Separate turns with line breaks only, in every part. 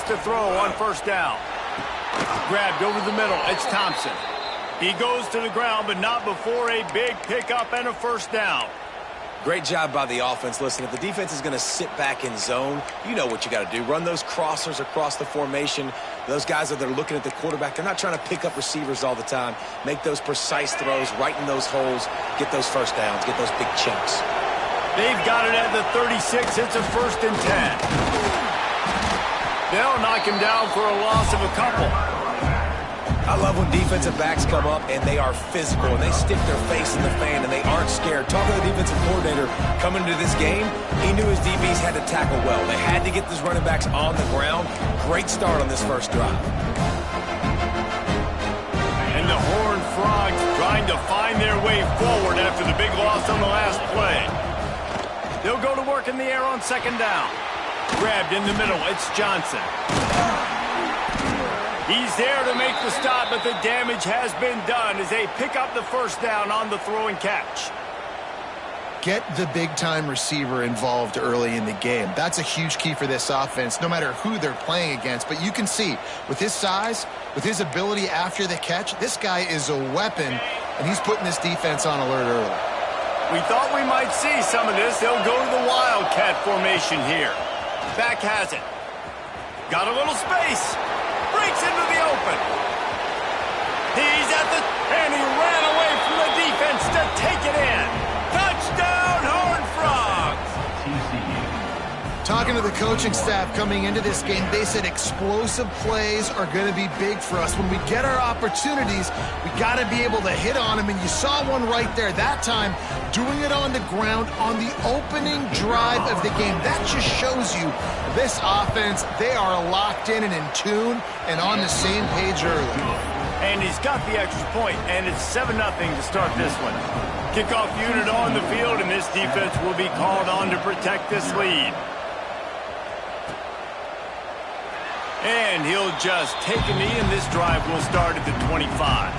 to throw on first down. Grabbed over the middle. It's Thompson. He goes to the ground, but not before a big pickup and a first down.
Great job by the offense. Listen, if the defense is going to sit back in zone, you know what you got to do. Run those crossers across the formation. Those guys that are looking at the quarterback, they're not trying to pick up receivers all the time. Make those precise throws, right in those holes, get those first downs, get those big chunks.
They've got it at the 36. It's a 1st and 10. They'll knock him down for a loss of a couple.
I love when defensive backs come up and they are physical and they stick their face in the fan and they aren't scared. Talking to the defensive coordinator coming into this game, he knew his DBs had to tackle well. They had to get these running backs on the ground. Great start on this first drive.
And the Horned Frogs trying to find their way forward after the big loss on the last play. They'll go to work in the air on 2nd down. Grabbed in the middle. It's Johnson. He's there to make the stop, but the damage has been done as they pick up the first down on the throw and catch.
Get the big-time receiver involved early in the game. That's a huge key for this offense, no matter who they're playing against. But you can see, with his size, with his ability after the catch, this guy is a weapon, and he's putting this defense on alert early.
We thought we might see some of this. They'll go to the Wildcat formation here. Back has it. Got a little space. Breaks into the open. He's at the... And he ran away from the defense to take it in. Touchdown, Horned Frogs!
Talking to the coaching staff coming into this game, they said explosive plays are going to be big for us. When we get our opportunities, we got to be able to hit on them. And you saw one right there that time, doing it on the ground on the opening drive of the game. That just shows you this offense, they are locked in and in tune and on the same page early.
And he's got the extra point, and it's 7-0 to start this one. Kickoff unit on the field, and this defense will be called on to protect this lead. And he'll just take a knee, and this drive will start at the 25.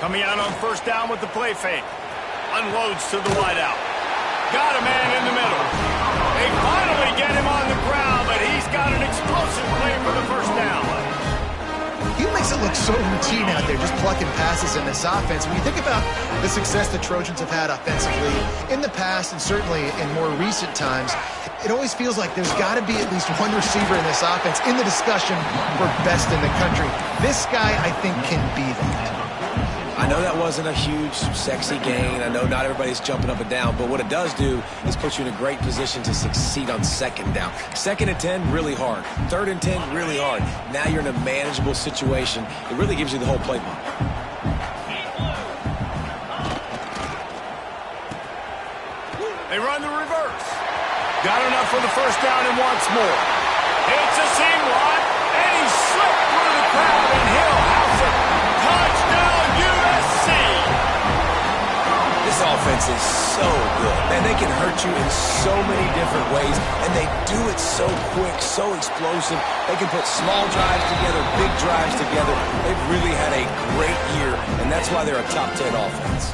Coming out on first down with the play fake. Unloads to the wideout. Got a man in the middle. They finally get him on the ground, but he's got an explosive play for the first down.
He makes it look so routine out there, just plucking passes in this offense. When you think about the success the Trojans have had offensively in the past and certainly in more recent times, it always feels like there's got to be at least one receiver in this offense in the discussion for best in the country. This guy, I think, can be that.
I know that wasn't a huge, sexy gain. I know not everybody's jumping up and down, but what it does do is put you in a great position to succeed on 2nd down. 2nd and 10, really hard. 3rd and 10, really hard. Now you're in a manageable situation. It really gives you the whole playbook.
They run the reverse. Got enough for the first down and wants more. It's a seam run, and he slipped through the crowd, and he'll house it. Touchdown, USC!
This offense is so good. Man, they can hurt you in so many different ways, and they do it so quick, so explosive. They can put small drives together, big drives together. They've really had a great year, and that's why they're a top 10 offense.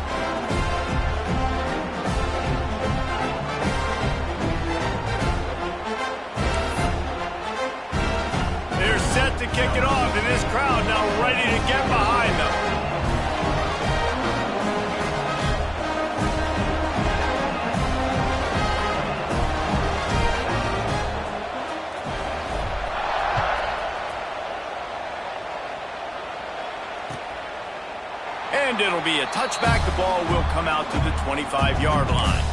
They're set to kick it off, and this crowd now ready to get behind them. And it'll be a touchback. The ball will come out to the 25-yard line.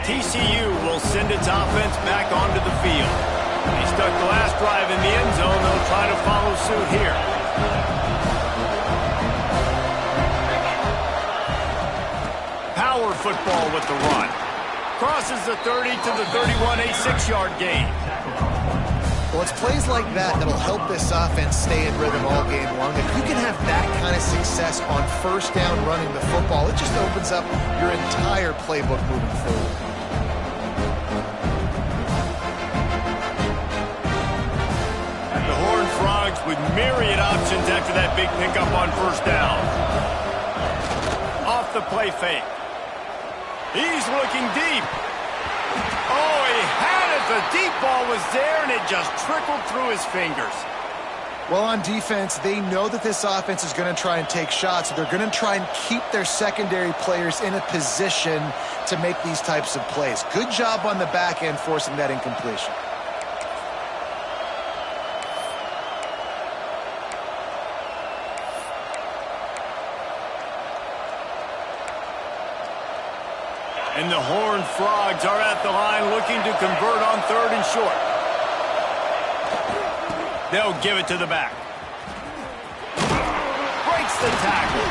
TCU will send its offense back onto the field. They stuck the last drive in the end zone. They'll try to follow suit here. Power football with the run. Crosses the 30 to the 31, a 6-yard gain.
Well, it's plays like that that'll help this offense stay in rhythm all game long. If you can have that kind of success on first down running the football, it just opens up your entire playbook moving forward.
The Horned Frogs with myriad options after that big pickup on first down. Off the play fake. He's looking deep. Oh, he had it. The deep ball was there, and it just trickled through his fingers.
Well, on defense, they know that this offense is going to try and take shots. So they're going to try and keep their secondary players in a position to make these types of plays. Good job on the back end forcing that incompletion.
And the Horned Frogs are at the line looking to convert on 3rd and short. They'll give it to the back. Breaks the tackle.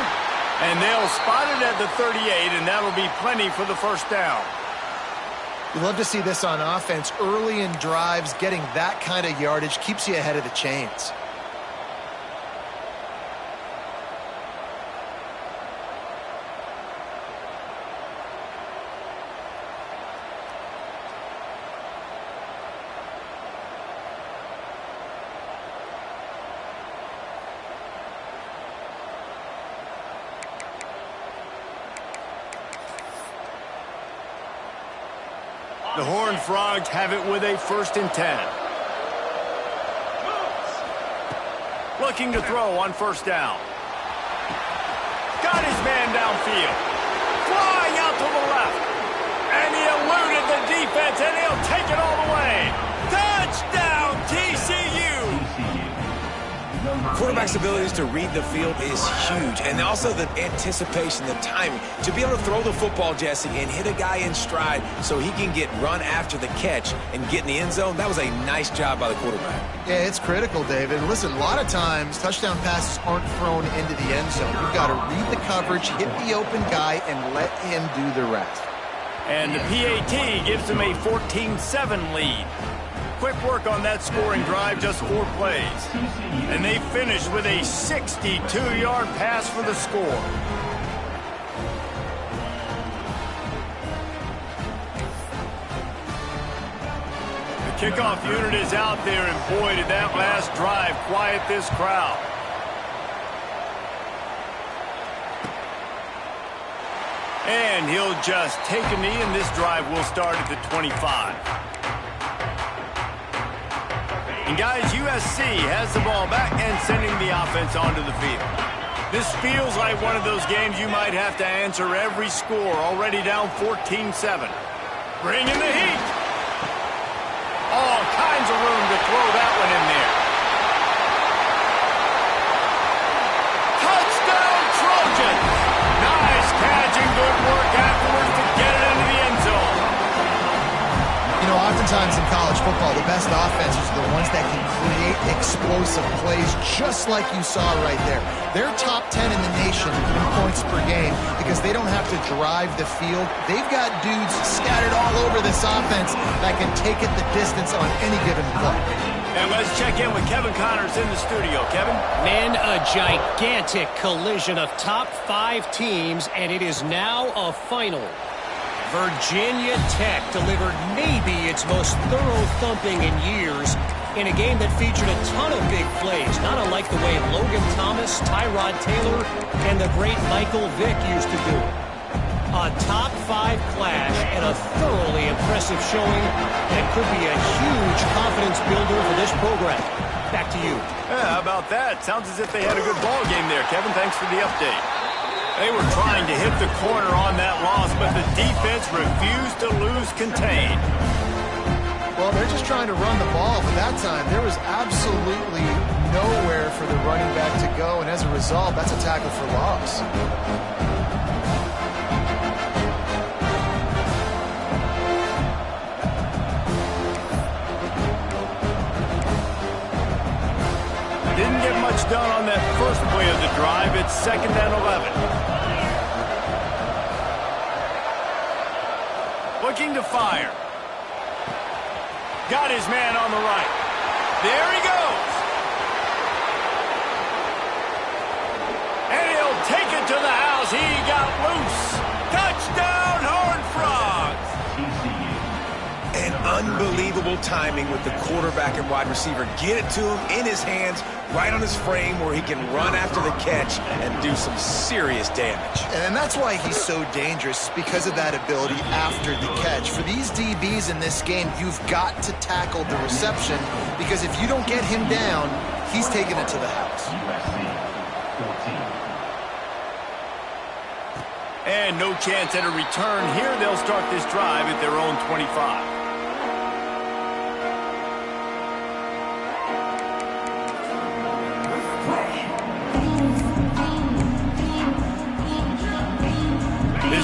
And they'll spot it at the 38, and that'll be plenty for the first down.
You love to see this on offense. Early in drives, getting that kind of yardage keeps you ahead of the chains.
The Horned Frogs have it with a 1st and 10. Looking to throw on first down. Got his man downfield. Flying out to the left. And he eluded the defense, and he'll take it all the way. Touchdown, TCU!
Quarterback's abilities to read the field is huge, and also the anticipation, the timing. To be able to throw the football, Jesse, and hit a guy in stride so he can get run after the catch and get in the end zone, that was a nice job by the quarterback.
Yeah, it's critical, David. Listen, a lot of times touchdown passes aren't thrown into the end zone. You've got to read the coverage, hit the open guy, and let him do the rest.
And the PAT gives them a 14-7 lead. Quick work on that scoring drive, just 4 plays. And they finish with a 62-yard pass for the score. The kickoff unit is out there, and boy, did that last drive quiet this crowd. And he'll just take a knee, and this drive will start at the 25. And guys, USC has the ball back and sending the offense onto the field. This feels like one of those games you might have to answer every score. Already down 14-7. Bring in the heat. All kinds of room to throw that one in there. Touchdown, Trojans! Nice catch and good work afterwards to get it into the end zone.
You know, oftentimes in college football, the best offenses are the ones that can create explosive plays just like you saw right there. They're top 10 in the nation in points per game because they don't have to drive the field. They've got dudes scattered all over this offense that can take it the distance on any given play.
And let's check in with Kevin Connors in the studio. Kevin?
Man, a gigantic collision of top 5 teams, and it is now a final. Virginia Tech delivered maybe its most thorough thumping in years in a game that featured a ton of big plays, not unlike the way Logan Thomas, Tyrod Taylor, and the great Michael Vick used to do it. A top 5 clash and a thoroughly impressive showing that could be a huge confidence builder for this program. Back to you.
Yeah, how about that? Sounds as if they had a good ball game there, Kevin. Thanks for the update. They were trying to hit the corner on that loss, but the defense refused to lose contain.
Well, they're just trying to run the ball, but that time there was absolutely nowhere for the running back to go, and as a result, that's a tackle for loss.
Didn't get much done on that first play of the drive. It's 2nd and 11. Looking to fire. Got his man on the right. There he goes. And he'll take it to the house. He got loose. Touchdown, Horned Frogs.
And unbelievable timing with the quarterback and wide receiver. Get it to him in his hands, right on his frame where he can run after the catch and do some serious damage.
And that's why he's so dangerous, because of that ability after the catch. For these DBs in this game, you've got to tackle the reception, because if you don't get him down, he's taking it to the house.
And no chance at a return here. They'll start this drive at their own 25.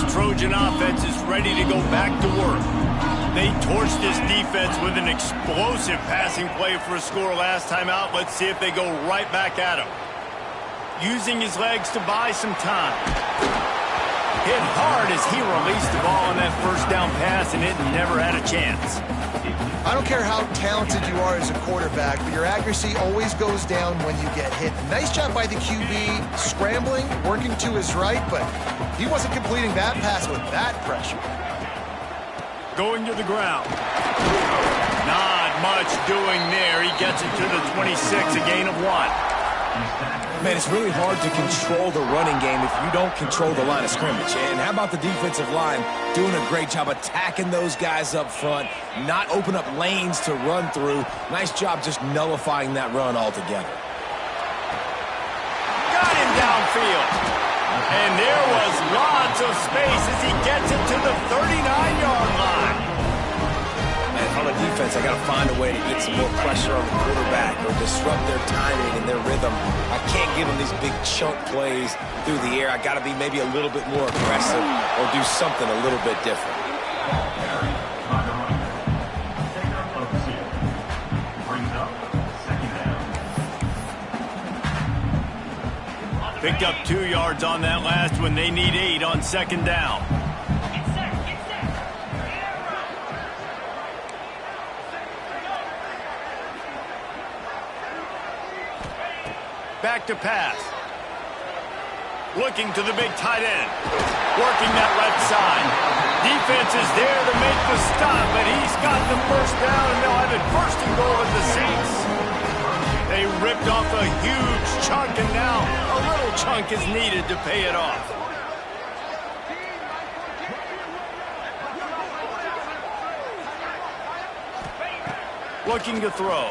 Trojan offense is ready to go back to work. They torched this defense with an explosive passing play for a score last time out. Let's see if they go right back at him. Using his legs to buy some time. Hit hard as he released the ball on that first down pass, and it never had a chance.
I don't care how talented you are as a quarterback, but your accuracy always goes down when you get hit. Nice job by the QB, scrambling, working to his right, but he wasn't completing that pass with that pressure.
Going to the ground. Not much doing there. He gets it to the 26, a gain of 1.
Man, it's really hard to control the running game if you don't control the line of scrimmage. And how about the defensive line doing a great job attacking those guys up front, not open up lanes to run through. Nice job just nullifying that run altogether.
Got him downfield. And there was lots of space as he gets it to the 39-yard line.
And on the defense, I got to find a way to get some more pressure on the quarterback or disrupt their timing and their rhythm. I can't give them these big chunk plays through the air. I got to be maybe a little bit more aggressive or do something a little bit different.
Picked up 2 yards on that last one. They need 8 on second down. Back to pass. Looking to the big tight end. Working that left side. Defense is there to make the stop, but he's got the first down, and they'll have it first and goal at the Saints. They ripped off a huge chunk, and now a little chunk is needed to pay it off. Looking to throw.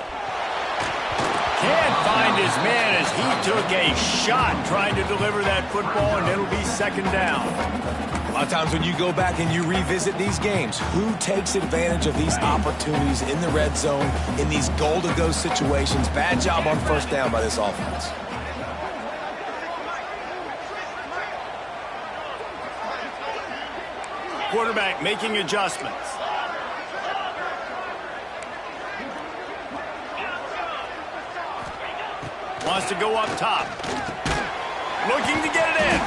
Can't find his man as he took a shot trying to deliver that football, and it'll be second down.
A lot of times when you go back and you revisit these games, who takes advantage of these opportunities in the red zone, in these goal-to-go situations? Bad job on first down by this offense.
Quarterback making adjustments. Wants to go up top. Looking to get it in.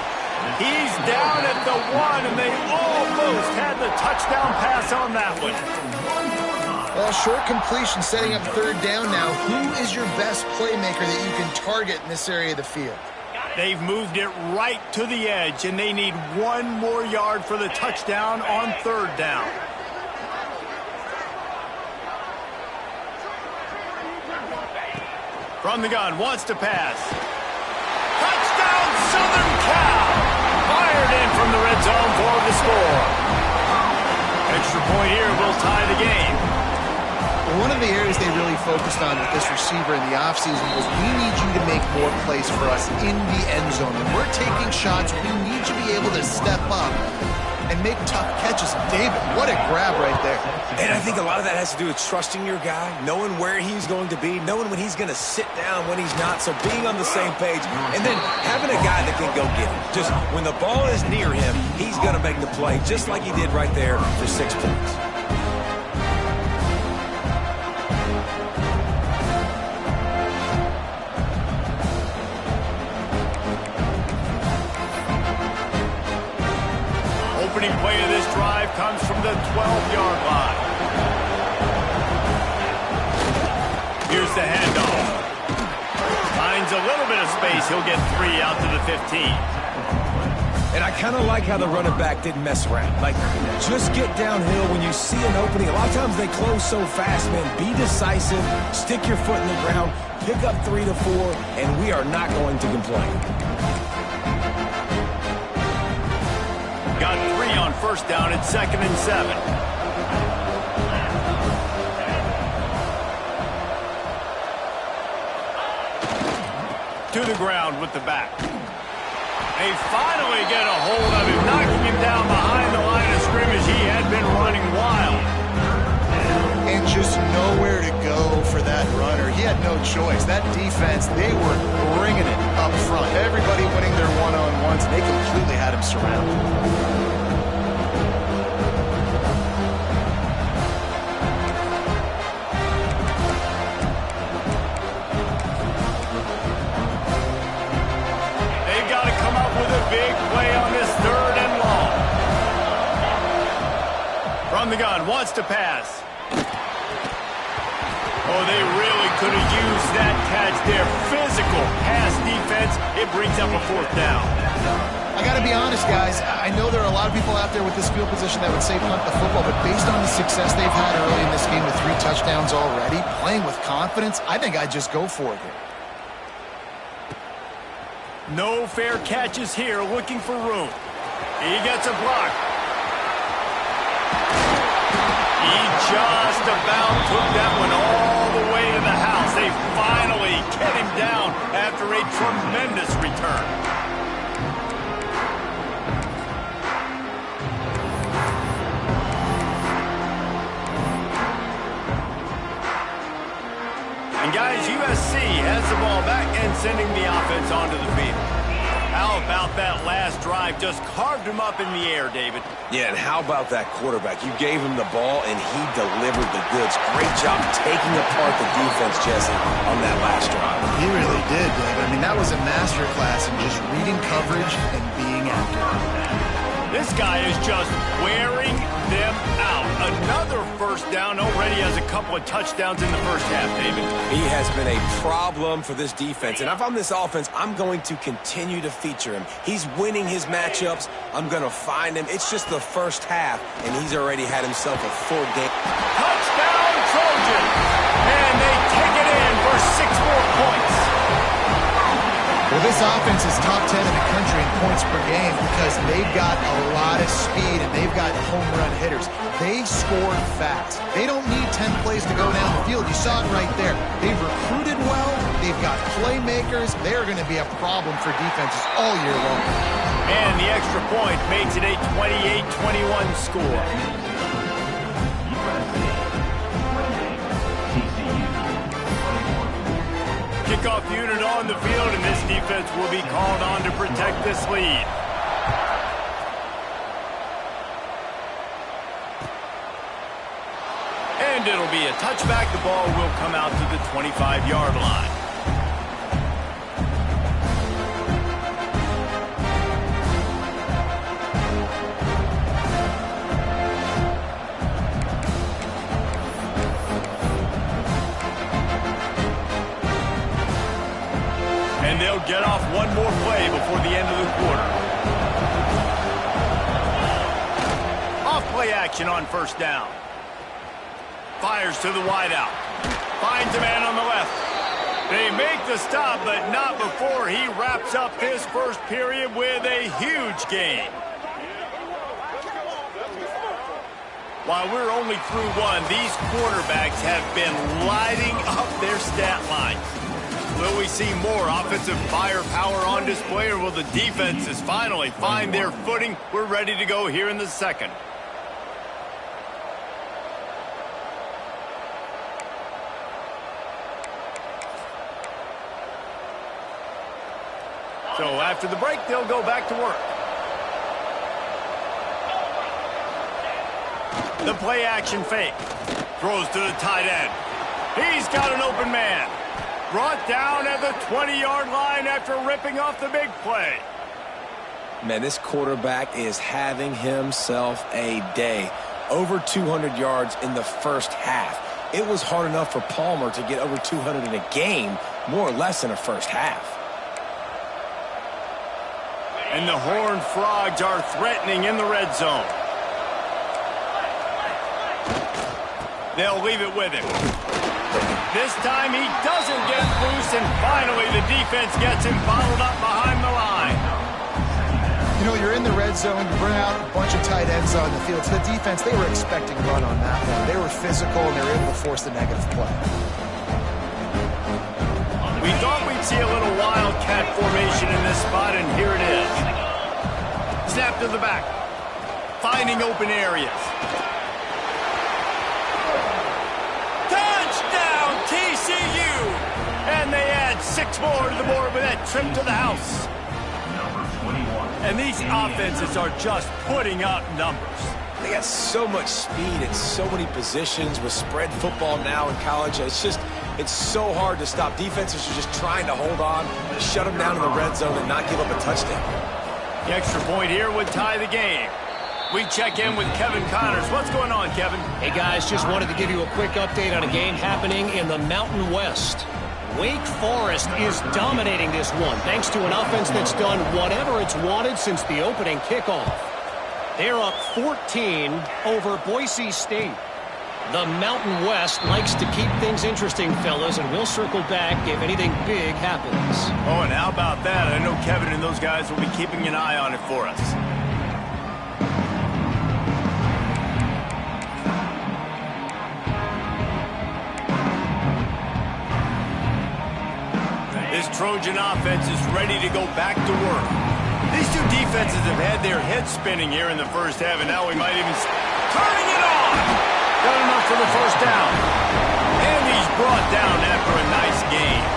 He's down at the 1, and they almost had the touchdown pass on that one.
Well, short completion setting up third down now. Who is your best playmaker that you can target in this area of the field?
They've moved it right to the edge, and they need 1 more yard for the touchdown on third down. From the gun, wants to pass. Touchdown, Southern Cal! Fired in from the red zone for the score. Extra point here will tie the game.
One of the areas they really focused on with this receiver in the offseason was, we need you to make more plays for us in the end zone. When we're taking shots, we need you to be able to step up and make tough catches. David, what a grab right there.
And I think a lot of that has to do with trusting your guy, knowing where he's going to be, knowing when he's going to sit down, when he's not, so being on the same page, and then having a guy that can go get it. Just when the ball is near him, he's going to make the play, just like he did right there for 6 points.
Opening play of this drive comes from the 12-yard line. Here's the handoff. Finds a little bit of space. He'll get 3 out to the 15.
And I kind of like how the running back didn't mess around. Like, just get downhill when you see an opening. A lot of times they close so fast, man. Be decisive, stick your foot in the ground, pick up 3 to 4, and we are not going to complain.
Got 3 on first down at 2nd and 7. To the ground with the back. They finally get a hold of him, knocking him down behind the line of scrimmage. He had been running wild.
And just nowhere to go for that runner. He had no choice. That defense, they were bringing it up front. Everybody winning their one-on-ones, and they completely had him surrounded.
Big play on this 3rd and long. From the gun, wants to pass. Oh, they really could have used that catch there. Physical pass defense. It brings up a 4th down.
I got to be honest, guys. I know there are a lot of people out there with this field position that would say punt the football, but based on the success they've had early in this game with 3 touchdowns already, playing with confidence, I think I'd just go for it here.
No fair catches here, looking for room. He gets a block. He just about took that one all the way to the house. They finally get him down after a tremendous return. And guys, USC has the ball back and sending the offense onto the field. How about that last drive? Just carved him up in the air, David.
Yeah, and how about that quarterback? You gave him the ball, and he delivered the goods. Great job taking apart the defense, Jesse, on that last drive.
He really did, David. I mean, that was a masterclass in just reading coverage and being accurate.
This guy is just wearing them out. Another first down. Already has a couple of touchdowns in the first half, David.
He has been a problem for this defense. And if I'm this offense, I'm going to continue to feature him. He's winning his matchups. I'm going to find him. It's just the first half, and he's already had himself a full game.
Touchdown, Trojan! And they take it in for 6 more points.
Well, this offense is top 10 in the country in points per game because they've got a lot of speed and they've got home run hitters. They scored fast. They don't need 10 plays to go down the field. You saw it right there. They've recruited well. They've got playmakers. They're going to be a problem for defenses all year long.
And the extra point makes it a 28-21 score. Kickoff unit on the field, and this defense will be called on to protect this lead. And it'll be a touchback. The ball will come out to the 25-yard line. And they'll get off one more play before the end of the quarter. Off play action on first down. Fires to the wideout. Finds a man on the left. They make the stop, but not before he wraps up this first period with a huge gain. While we're only through one, these quarterbacks have been lighting up their stat lines. Will we see more offensive firepower on display, or will the defenses finally find their footing? We're ready to go here in the second. So after the break, they'll go back to work. The play action fake. Throws to the tight end. He's got an open man. Brought down at the 20-yard line after ripping off the big play.
Man, this quarterback is having himself a day. Over 200 yards in the first half. It was hard enough for Palmer to get over 200 in a game, more or less in a first half.
And the Horned Frogs are threatening in the red zone. They'll leave it with him. This time he doesn't get loose, and finally the defense gets him bottled up behind the line.
You know, you're in the red zone, you bring out a bunch of tight ends on the field. So the defense, they were expecting run on that one. They were physical, and they were able to force the negative play.
We thought we'd see a little wildcat formation in this spot, and here it is. Snap to the back. Finding open areas. Touchdown, TCU! And they add 6 more to the board with that trip to the house. And these offenses are just putting up numbers.
They got so much speed at so many positions with spread football now in college. It's so hard to stop. Defenses are just trying to hold on, shut them down in the red zone, and not give up a touchdown.
The extra point here would tie the game. We check in with Kevin Connors. What's going on, Kevin?
Hey, guys, just wanted to give you a quick update on a game happening in the Mountain West. Wake Forest is dominating this one, thanks to an offense that's done whatever it's wanted since the opening kickoff. They're up 14 over Boise State. The Mountain West likes to keep things interesting, fellas, and we'll circle back if anything big happens.
Oh, and how about that? I know Kevin and those guys will be keeping an eye on it for us. This Trojan offense is ready to go back to work. These two defenses have had their heads spinning here in the first half, and now we might even... Turning it on! Got enough for the first down. And he's brought down after a nice game.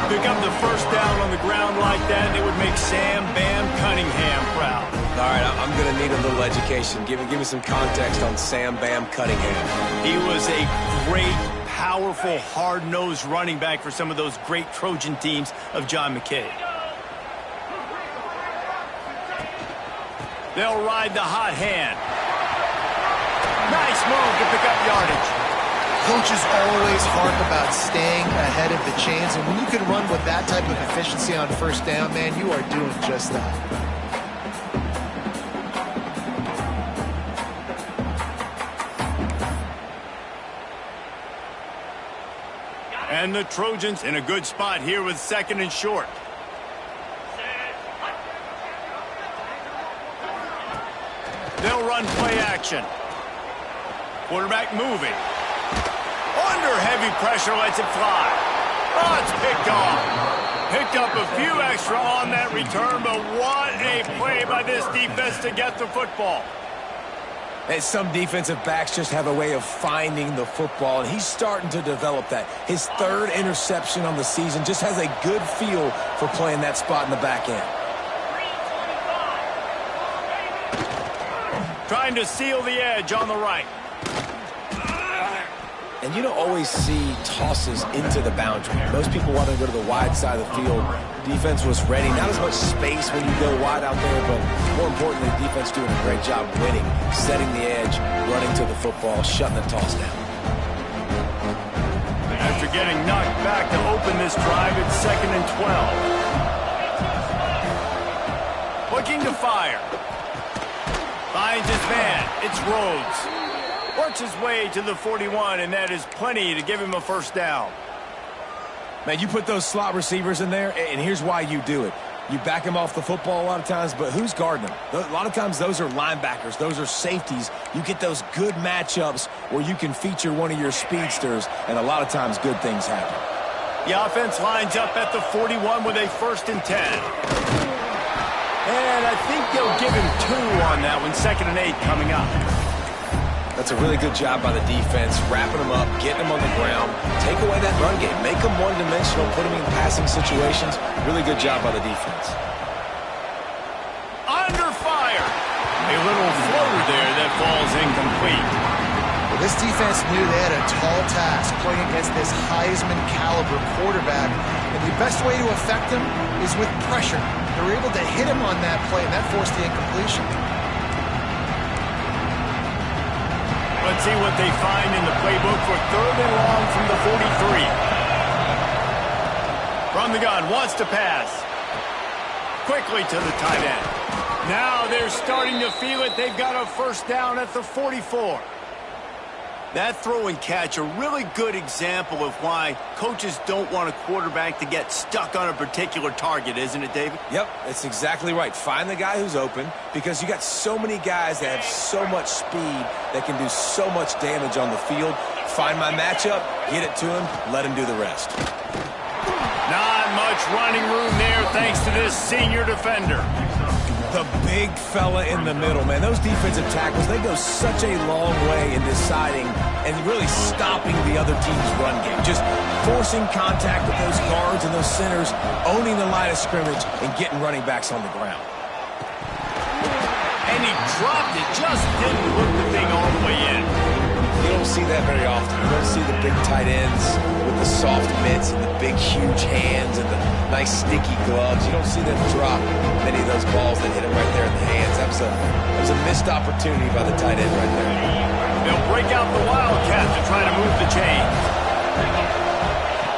Pick up the first down on the ground like that, and it would make Sam Bam Cunningham proud.
All right, I'm going to need a little education. Give me some context on Sam Bam Cunningham.
He was a great, powerful, hard-nosed running back for some of those great Trojan teams of John McKay. They'll ride the hot hand. Nice move to pick up yardage.
Coaches always harp about staying ahead of the chains, and when you can run with that type of efficiency on first down, man, you are doing just that.
And the Trojans in a good spot here with 2nd and short. They'll run play action. Quarterback moving. Under heavy pressure, lets it fly. Oh, it's picked off. Picked up a few extra on that return, but what a play by this defense to get the football.
And some defensive backs just have a way of finding the football, and he's starting to develop that. His 3rd interception on the season, just has a good feel for playing that spot in the back end.
Trying to seal the edge on the right.
And you don't always see tosses into the boundary. Most people want to go to the wide side of the field. Defense was ready. Not as much space when you go wide out there, but more importantly, the defense doing a great job winning, setting the edge, running to the football, shutting the toss down.
After getting knocked back to open this drive, it's 2nd and 12. Looking to fire. Finds his man. It's Rhodes. Works his way to the 41, and that is plenty to give him a first down.
Man, you put those slot receivers in there, and here's why you do it. You back them off the football a lot of times, but who's guarding them? A lot of times those are linebackers. Those are safeties. You get those good matchups where you can feature one of your speedsters, and a lot of times good things happen.
The offense lines up at the 41 with a 1st and 10. And I think they'll give him 2 on that one. 2nd and 8 coming up.
That's a really good job by the defense, wrapping them up, getting them on the ground, take away that run game, make them one-dimensional, put them in passing situations. Really good job by the defense.
Under fire. A little floater there that falls incomplete.
Well, this defense knew they had a tall task playing against this Heisman caliber quarterback, And the best way to affect him is with pressure. They were able to hit him on that play, and that forced the incompletion.
Let's see what they find in the playbook for 3rd and long from the 43. From the gun, wants to pass. Quickly to the tight end. Now they're starting to feel it. They've got a first down at the 44. That throw and catch, a really good example of why coaches don't want a quarterback to get stuck on a particular target, isn't it, David?
Yep, that's exactly right. Find the guy who's open, because you got so many guys that have so much speed that can do so much damage on the field. Find my matchup, get it to him, let him do the rest.
Not much running room there thanks to this senior defender.
The big fella in the middle, man. Those defensive tackles, they go such a long way in deciding and really stopping the other team's run game. Just forcing contact with those guards and those centers, owning the line of scrimmage, and getting running backs on the ground.
And he dropped it, just didn't hook the thing all the way in.
You don't see that very often. You don't see the big tight ends with the soft mitts and the big, huge hands and the nice, sticky gloves. You don't see them drop many of those balls that hit him right there in the hands. That was a missed opportunity by the tight end right there.
They'll break out the Wildcat to try to move the chains.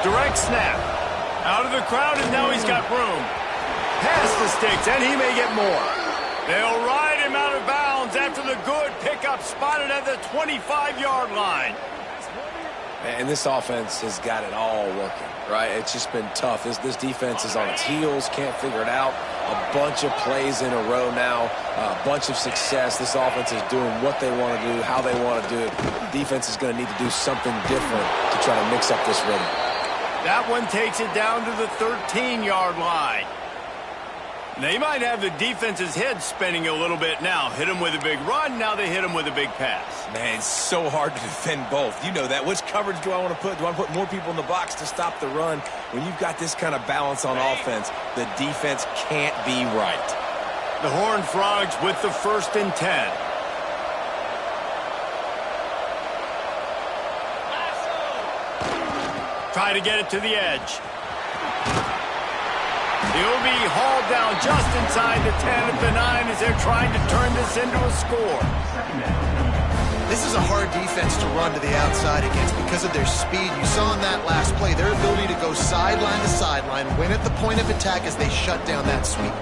Direct snap. Out of the crowd, and now he's got room. Pass the sticks, and he may get more. They'll ride him out of bounds after the good pickup spotted at the 25-yard line.
And this offense has got it all working, right? It's just been tough. This defense is on its heels, can't figure it out. A bunch of plays in a row now, a bunch of success. This offense is doing what they want to do, how they want to do it. The defense is going to need to do something different to try to mix up this rhythm.
That one takes it down to the 13-yard line. They might have the defense's head spinning a little bit now. Hit them with a big run, now they hit them with a big pass.
Man, it's so hard to defend both. You know that. Which coverage do I want to put? Do I want to put more people in the box to stop the run? When you've got this kind of balance on offense, the defense can't be right.
The Horned Frogs with the 1st and 10. Try to get it to the edge. He'll be hauled down just inside the 10 at the 9 as they're trying to turn this into a score.
This is a hard defense to run to the outside against because of their speed. You saw in that last play their ability to go sideline to sideline, win at the point of attack as they shut down that sweep.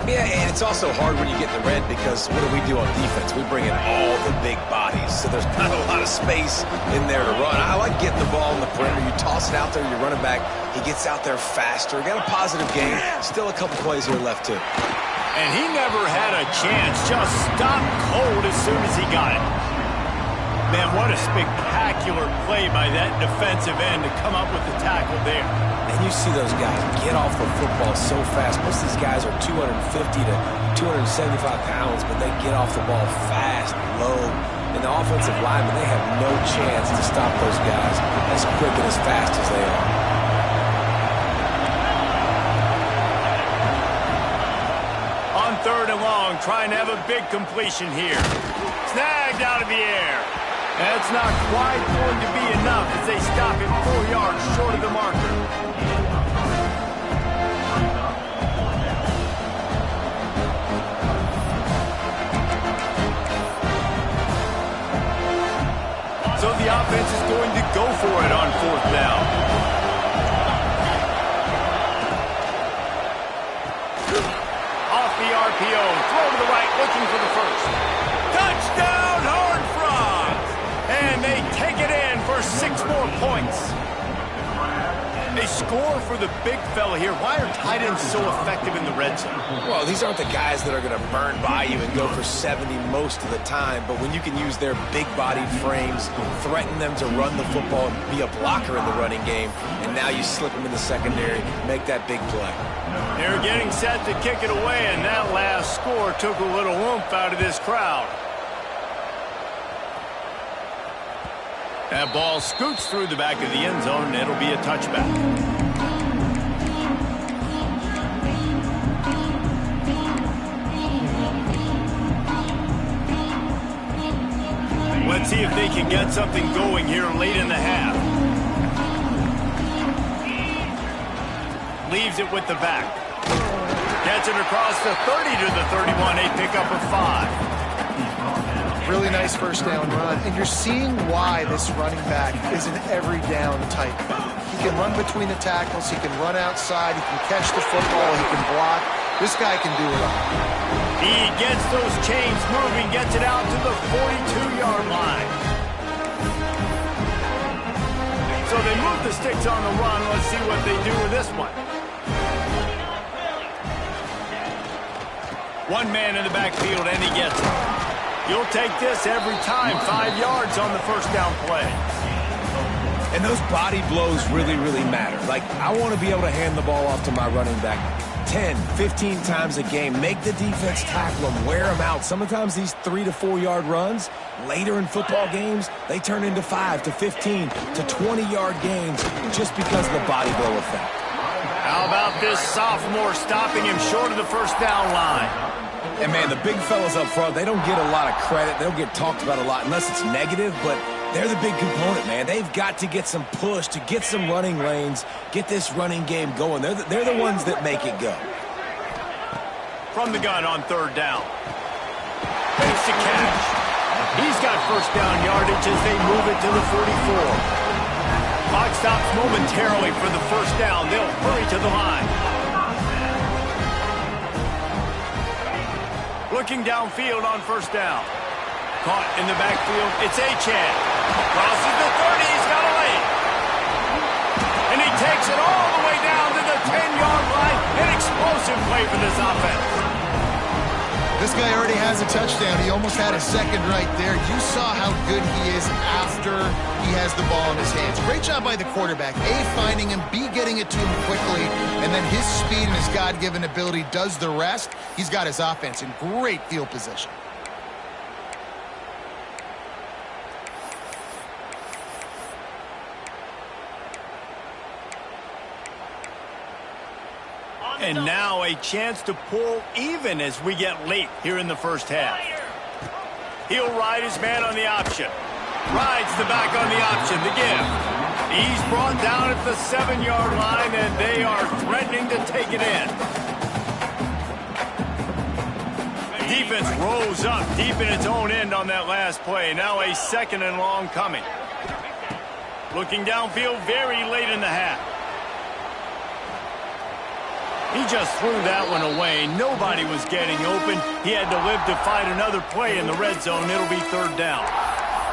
Yeah, and it's also hard when you get the red because what do? On defense? We bring in all the big bodies, so there's not a lot of space in there to run. I like getting the ball in the perimeter. You toss it out there, you're running back. He gets out there faster. Got a positive game. Still a couple plays here left, too.
And he never had a chance. Just stopped cold as soon as he got it. Man, what a spectacular play by that defensive end to come up with the tackle there.
And you see those guys get off the football so fast. Most of these guys are 250 to 275 pounds, but they get off the ball fast, low. And the offensive linemen, they have no chance to stop those guys as quick and as fast as they are.
On 3rd and long, trying to have a big completion here. Snagged out of the air. That's not quite going to be enough as they stop him 4 yards short of the marker. So the offense is going to go for it on 4th down. Off the RPO, throw to the right, looking for the first. Touchdown, Horned Frogs! And they take it in for 6 more points. They score for the big fella here. Why are tight ends so effective in the red zone?
Well, these aren't the guys that are going to burn by you and go for 70 most of the time, but when you can use their big-bodied frames, threaten them to run the football and be a blocker in the running game, and now you slip them in the secondary, make that big play.
They're getting set to kick it away, and that last score took a little oomph out of this crowd. That ball scoots through the back of the end zone, and it'll be a touchback. Let's see if they can get something going here late in the half. leaves it with the back. Gets it across the 30 to the 31, a pickup of 5.
Really nice first down run, and you're seeing why this running back is an every down type. He can run between the tackles, he can run outside, he can catch the football, he can block. This guy can do it all.
He gets those chains moving, gets it out to the 42-yard line. So they move the sticks on the run. Let's see what they do with this one. One man in the backfield, and he gets it. You'll take this every time. 5 yards on the first down play.
And those body blows really, really matter. Like, I want to be able to hand the ball off to my running back 10, 15 times a game. Make the defense tackle them, wear them out. Sometimes these 3 to 4 yard runs, later in football games, they turn into 5 to 15 to 20-yard games just because of the body blow effect.
How about this sophomore stopping him short of the first down line?
And, man, the big fellas up front, they don't get a lot of credit. They don't get talked about a lot unless it's negative, but they're the big component, man. They've got to get some push, to get some running lanes, get this running game going. They're the ones that make it go.
From the gun on third down. Fakes to catch. He's got first down yardage as they move it to the 44. Clock stops momentarily for the first down. They'll hurry to the line. Looking downfield on first down. Caught in the backfield. It's Achane. Crosses the 30. He's got a lane. And he takes it all the way down to the 10-yard line. An explosive play for this offense.
This guy already has a touchdown. He almost had a second right there. You saw how good he is after he has the ball in his hands. Great job by the quarterback. A, finding him, B, getting it to him quickly, and then his speed and his God-given ability does the rest. He's got his offense in great field position.
And now a chance to pull even as we get late here in the first half. He'll ride his man on the option. Rides the back on the option, the give. He's brought down at the 7-yard line, and they are threatening to take it in. Defense rose up deep in its own end on that last play. Now a second and long coming. Looking downfield very late in the half. He just threw that one away. Nobody was getting open. He had to live to find another play in the red zone. It'll be third down.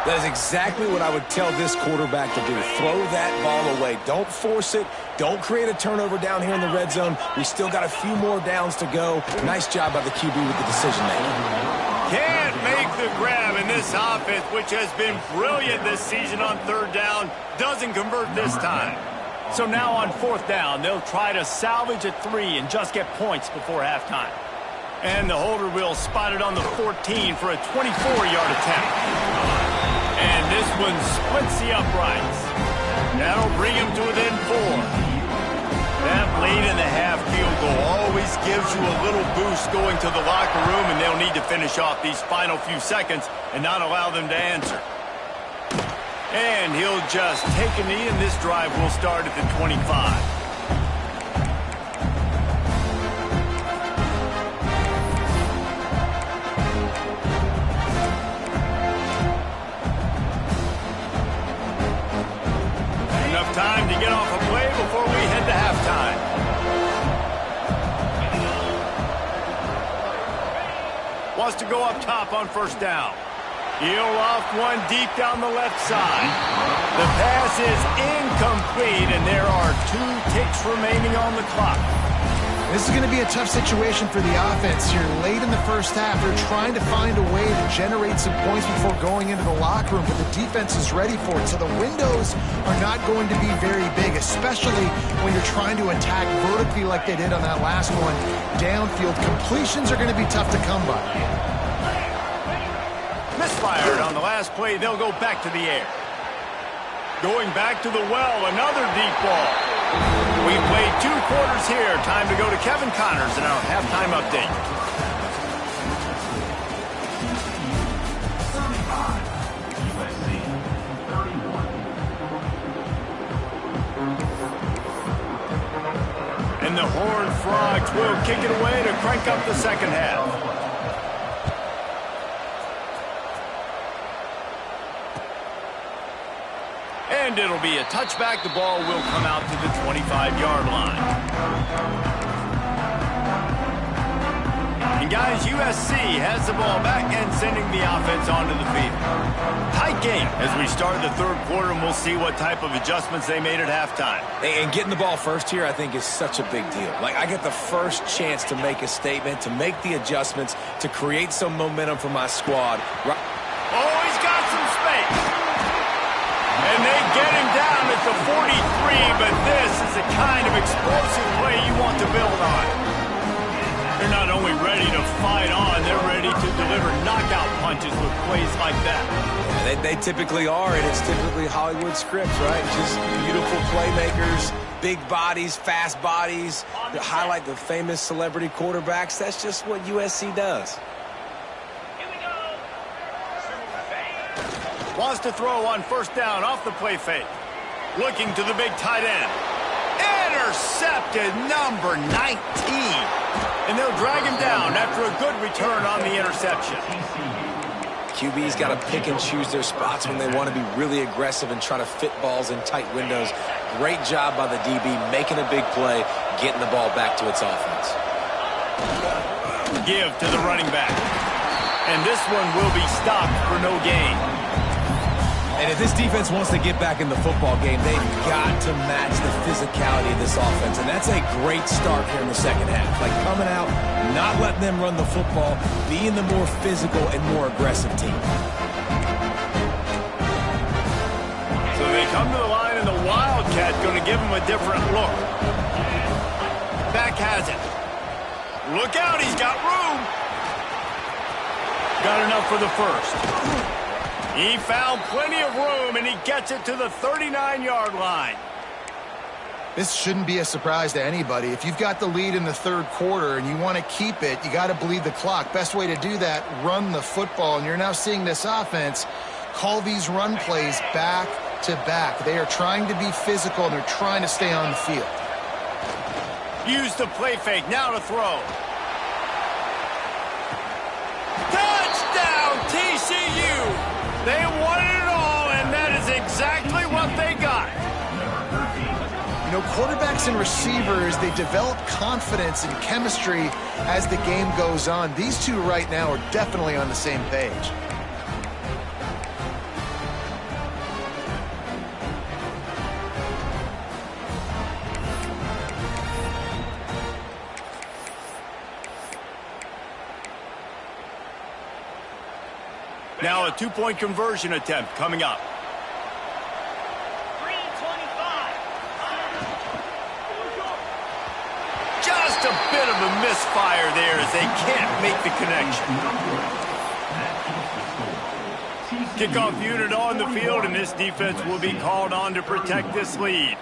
That is exactly what I would tell this quarterback to do. Throw that ball away. Don't force it. Don't create a turnover down here in the red zone. We still got a few more downs to go. Nice job by the QB with the decision making.
Can't make the grab, in this offense, which has been brilliant this season on third down, doesn't convert this time. So now on fourth down, they'll try to salvage a 3 and just get points before halftime. And the holder will spot it on the 14 for a 24-yard attempt. And this one splits the uprights. That'll bring him to within 4. That late in the half field goal always gives you a little boost going to the locker room, and they'll need to finish off these final few seconds and not allow them to answer. And he'll just take a knee, and this drive will start at the 25. Enough time to get off a play before we head to halftime. Wants to go up top on first down. He'll loft one deep down the left side. The pass is incomplete, and there are 2 ticks remaining on the clock.
This is going to be a tough situation for the offense here. Late in the first half, they're trying to find a way to generate some points before going into the locker room, but the defense is ready for it. So the windows are not going to be very big, especially when you're trying to attack vertically like they did on that last one. Downfield completions are going to be tough to come by.
Misfired on the last play. They'll go back to the air. Going back to the well, another deep ball. We've played 2 quarters here. Time to go to Kevin Connors in our halftime update. And the Horned Frogs will kick it away to crank up the second half. And it'll be a touchback. The ball will come out to the 25-yard line. And guys, USC has the ball back and sending the offense onto the field. Tight game as we start the third quarter, and we'll see what type of adjustments they made at halftime.
And getting the ball first here, I think, is such a big deal. Like, I get the first chance to make a statement, to make the adjustments, to create some momentum for my squad.
Oh, he's got some space. And they get him down at the 43, but this is the kind of explosive play you want to build on. They're not only ready to fight on, they're ready to deliver knockout punches with plays like that.
Yeah, they typically are, and it's typically Hollywood scripts, right? Just beautiful playmakers, big bodies, fast bodies, that highlight the famous celebrity quarterbacks. That's just what USC does.
Wants to throw on first down off the play fake. Looking to the big tight end. Intercepted, number 19. And they'll drag him down after a good return on the interception.
QB's got to pick and choose their spots when they want to be really aggressive and try to fit balls in tight windows. Great job by the DB making a big play, getting the ball back to its offense.
Give to the running back. And this one will be stopped for no gain.
And if this defense wants to get back in the football game, they've got to match the physicality of this offense. And that's a great start here in the second half. Like coming out, not letting them run the football, being the more physical and more aggressive team.
So they come to the line, and the Wildcat going to give them a different look. Back has it. Look out, he's got room. Got enough for the first. He found plenty of room, and he gets it to the 39-yard line.
This shouldn't be a surprise to anybody. If you've got the lead in the third quarter and you want to keep it, you got to bleed the clock. Best way to do that, run the football. And you're now seeing this offense call these run plays back to back. They are trying to be physical, and they're trying to stay on the field.
Use the play fake, now to throw. Touchdown, TCU! They wanted it all, and that is exactly what they got.
You know, quarterbacks and receivers, they develop confidence and chemistry as the game goes on. These two right now are definitely on the same page.
Now a two-point conversion attempt coming up.
3:25.
Just a bit of a misfire there as they can't make the connection. Kickoff unit on the field, and this defense will be called on to protect this lead.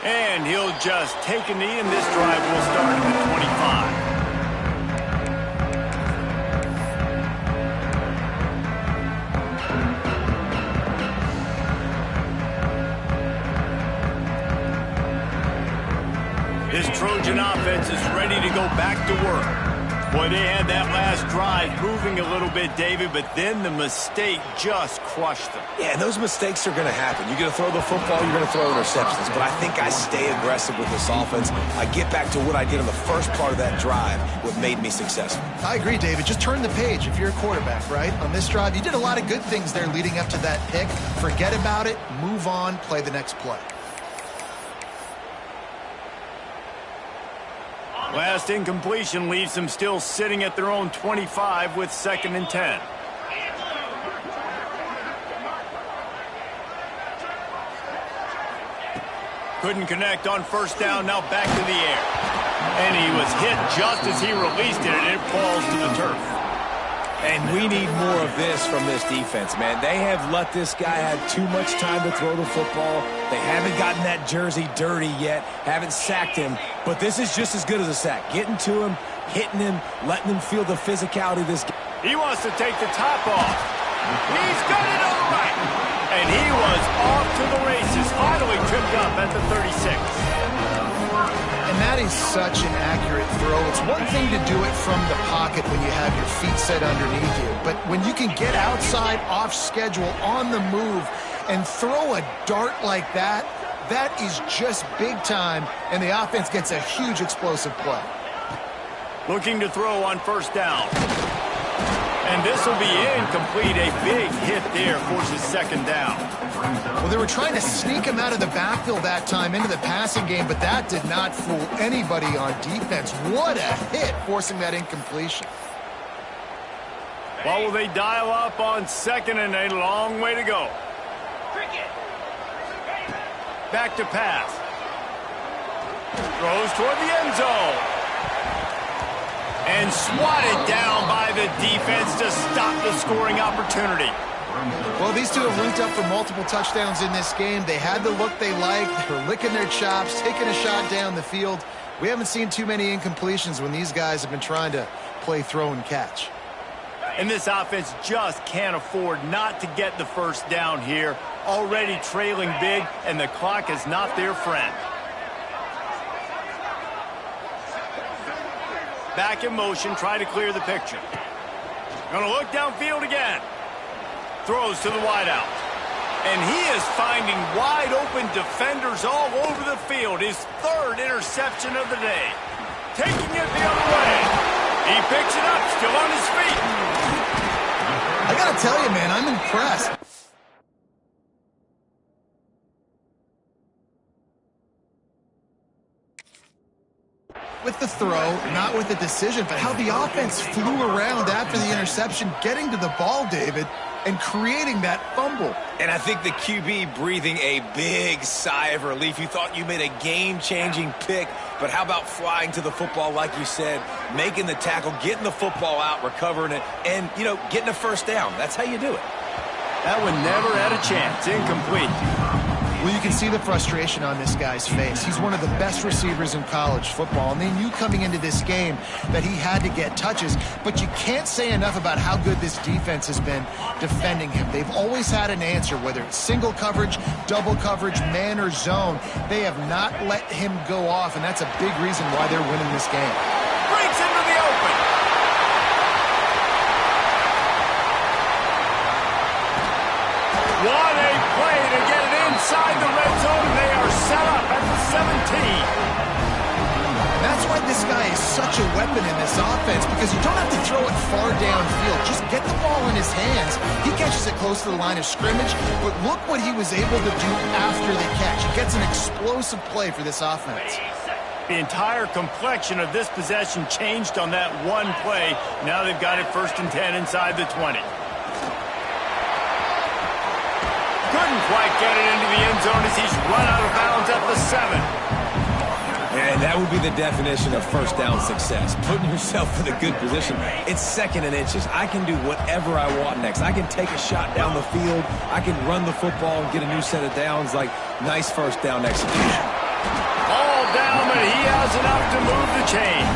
And he'll just take a knee, and this drive will start at the 25. This Trojan offense is ready to go back to work. Boy, they had that last drive moving a little bit, David, but then the mistake just crushed them.
Yeah, and those mistakes are going to happen. You're going to throw the football, you're going to throw interceptions. But I think I stay aggressive with this offense. I get back to what I did in the first part of that drive, what made me successful.
I agree, David. Just turn the page if you're a quarterback, right? On this drive, you did a lot of good things there leading up to that pick. Forget about it, move on, play the next play.
Last incompletion leaves them still sitting at their own 25 with 2nd and 10. Couldn't connect on first down, now back to the air. And he was hit just as he released it, and it falls to the turf.
And we need more of this from this defense, man. They have let this guy have too much time to throw the football. They haven't gotten that jersey dirty yet, haven't sacked him. But this is just as good as a sack. Getting to him, hitting him, letting him feel the physicality of this game.
He wants to take the top off. He's got it all right. And he was off to the races, finally tripped up at the 36.
And that is such an accurate throw. It's one thing to do it from the pocket when you have your feet set underneath you, but when you can get outside, off schedule, on the move, and throw a dart like that, that is just big time, and the offense gets a huge explosive play.
Looking to throw on first down. And this will be incomplete. A big hit there forces second down.
Well, they were trying to sneak him out of the backfield that time into the passing game, but that did not fool anybody on defense. What a hit, forcing that incompletion.
Well, will they dial up on second and a long way to go? Back to pass. Throws toward the end zone. And swatted down by the defense to stop the scoring opportunity.
Well, these two have linked up for multiple touchdowns in this game. They had the look they liked. They were licking their chops, taking a shot down the field. We haven't seen too many incompletions when these guys have been trying to play throw and catch.
And this offense just can't afford not to get the first down here. Already trailing big, and the clock is not their friend. Back in motion, try to clear the picture. Gonna look downfield again. Throws to the wideout. And he is finding wide open defenders all over the field. His third interception of the day. Taking it the other way. He picks it up, still on his feet.
I gotta tell you, man, I'm impressed. With the throw, not with the decision, but how the offense flew around after the interception, getting to the ball, David, and creating that fumble.
And I think the QB breathing a big sigh of relief. You thought you made a game-changing pick, but how about flying to the football, like you said, making the tackle, getting the football out, recovering it, and, you know, getting a first down. That's how you do it.
That one never had a chance. Incomplete.
Well, you can see the frustration on this guy's face. He's one of the best receivers in college football, and they knew coming into this game that he had to get touches, but you can't say enough about how good this defense has been defending him. They've always had an answer, whether it's single coverage, double coverage, man or zone. They have not let him go off, and that's a big reason why they're winning this game.
Breaks into the open. What a play to get it inside the red zone. They are set up at the 17.
And that's why this guy is such a weapon in this offense, because you don't have to throw it far downfield. Just get the ball in his hands. He catches it close to the line of scrimmage, but look what he was able to do after the catch. He gets an explosive play for this offense.
The entire complexion of this possession changed on that one play. Now they've got it 1st and 10 inside the 20. Couldn't quite get it into the end zone as he's run out of bounds at the 7.
And that would be the definition of first down success. Putting yourself in a good position. It's 2nd and inches. I can do whatever I want next. I can take a shot down the field. I can run the football and get a new set of downs. Like, nice first down execution.
All down, but he has enough to move the chains.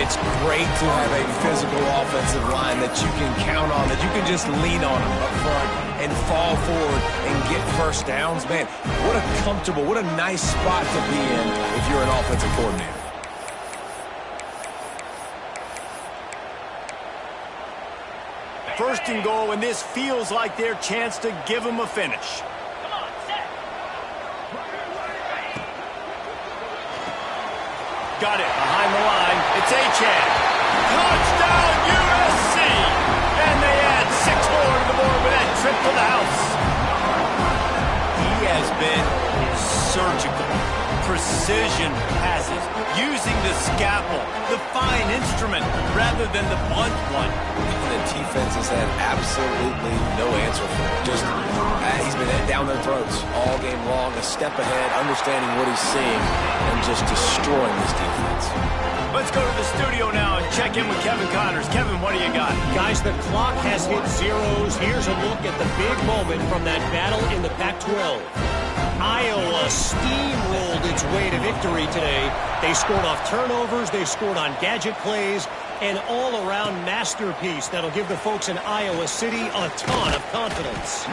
It's great to have a physical offensive line that you can count on, that you can just lean on up front and fall forward and get first downs. Man, what a comfortable, what a nice spot to be in if you're an offensive coordinator.
First and goal, and this feels like their chance to give them a finish. Got it behind the line. It's Achane. Touchdown, USC! And they add 6 more to the board with that trip to the house. He has been surgical. Precision passes, using the scalpel, the fine instrument, rather than the blunt one.
The defense has had absolutely no answer for it. Just, he's been down their throats all game long, a step ahead, understanding what he's seeing, and just destroying this defense.
Let's go to the studio now and check in with Kevin Connors. Kevin, what do you got?
Guys, the clock has hit zeros. Here's a look at the big moment from that battle in the Pac-12. Iowa steamrolled its way to victory today. They scored off turnovers, they scored on gadget plays, An all-around masterpiece that'll give the folks in Iowa City a ton of confidence.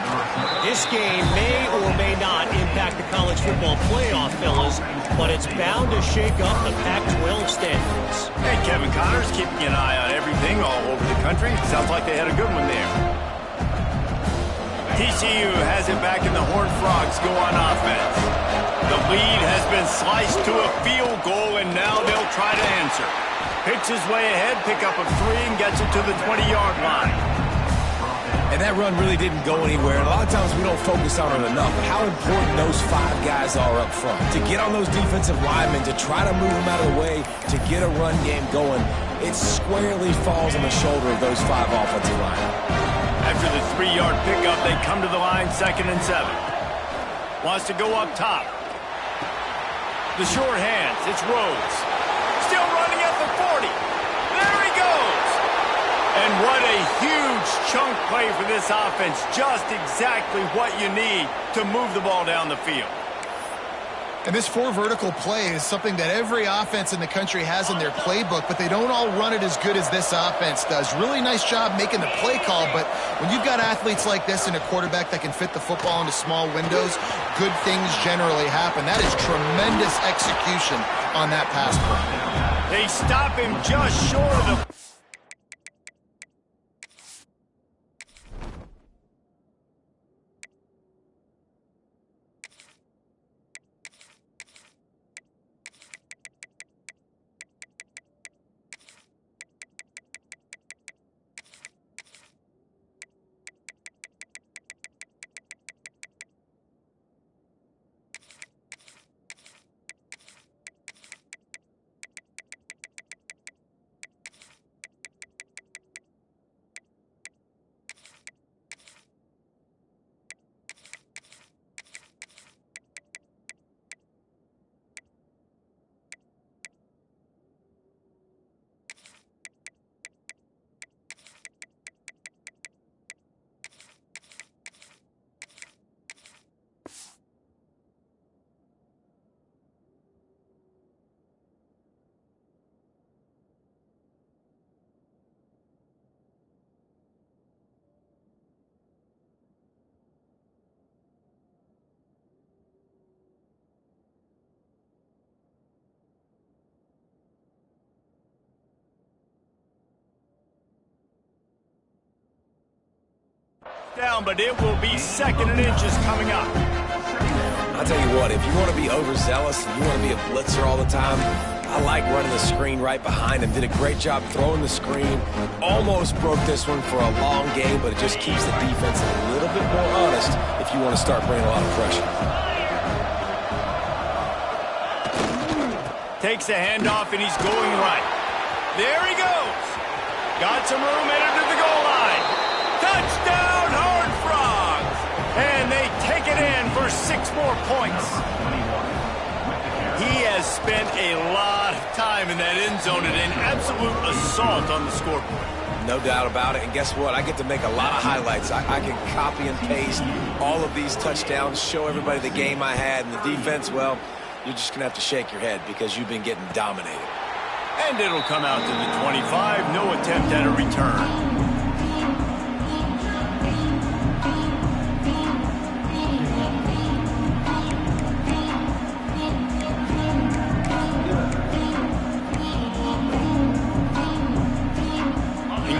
This game may or may not impact the college football playoff, fellas, but it's bound to shake up the Pac-12 standings.
Hey, Kevin Connors keeping an eye on everything all over the country. Sounds like they had a good one there. TCU has it back and the Horned Frogs go on offense. The lead has been sliced to a field goal, and now they'll try to answer. Pitch his way ahead, pick up a 3, and gets it to the 20-yard line.
And that run really didn't go anywhere. And a lot of times we don't focus on it enough. But how important those 5 guys are up front. To get on those defensive linemen, to try to move them out of the way, to get a run game going, it squarely falls on the shoulder of those 5 offensive linemen.
After the 3-yard pickup, they come to the line 2nd and 7. Wants to go up top. The short hands, it's Rhodes. Still running at the 40. There he goes. And what a huge chunk play for this offense. Just exactly what you need to move the ball down the field.
And this 4 vertical play is something that every offense in the country has in their playbook, but they don't all run it as good as this offense does. Really nice job making the play call, but when you've got athletes like this and a quarterback that can fit the football into small windows, good things generally happen. That is tremendous execution on that pass play.
They stop him just short of the... down, but it will be 2nd and inches coming up.
I'll tell you what, if you want to be overzealous and you want to be a blitzer all the time, I like running the screen right behind him. Did a great job throwing the screen. Almost broke this one for a long game, but it just keeps the defense a little bit more honest if you want to start bringing a lot of pressure.
Takes a handoff, and he's going right. There he goes. Got some room, headed to the goal line. Touchdown, Horned Frogs! And they take it in for 6 more points. He has spent a lot of time in that end zone and an absolute assault on the scoreboard.
No doubt about it. And guess what? I get to make a lot of highlights. I can copy and paste all of these touchdowns, show everybody the game I had, and the defense, well, you're just going to have to shake your head because you've been getting dominated.
And it'll come out to the 25. No attempt at a return.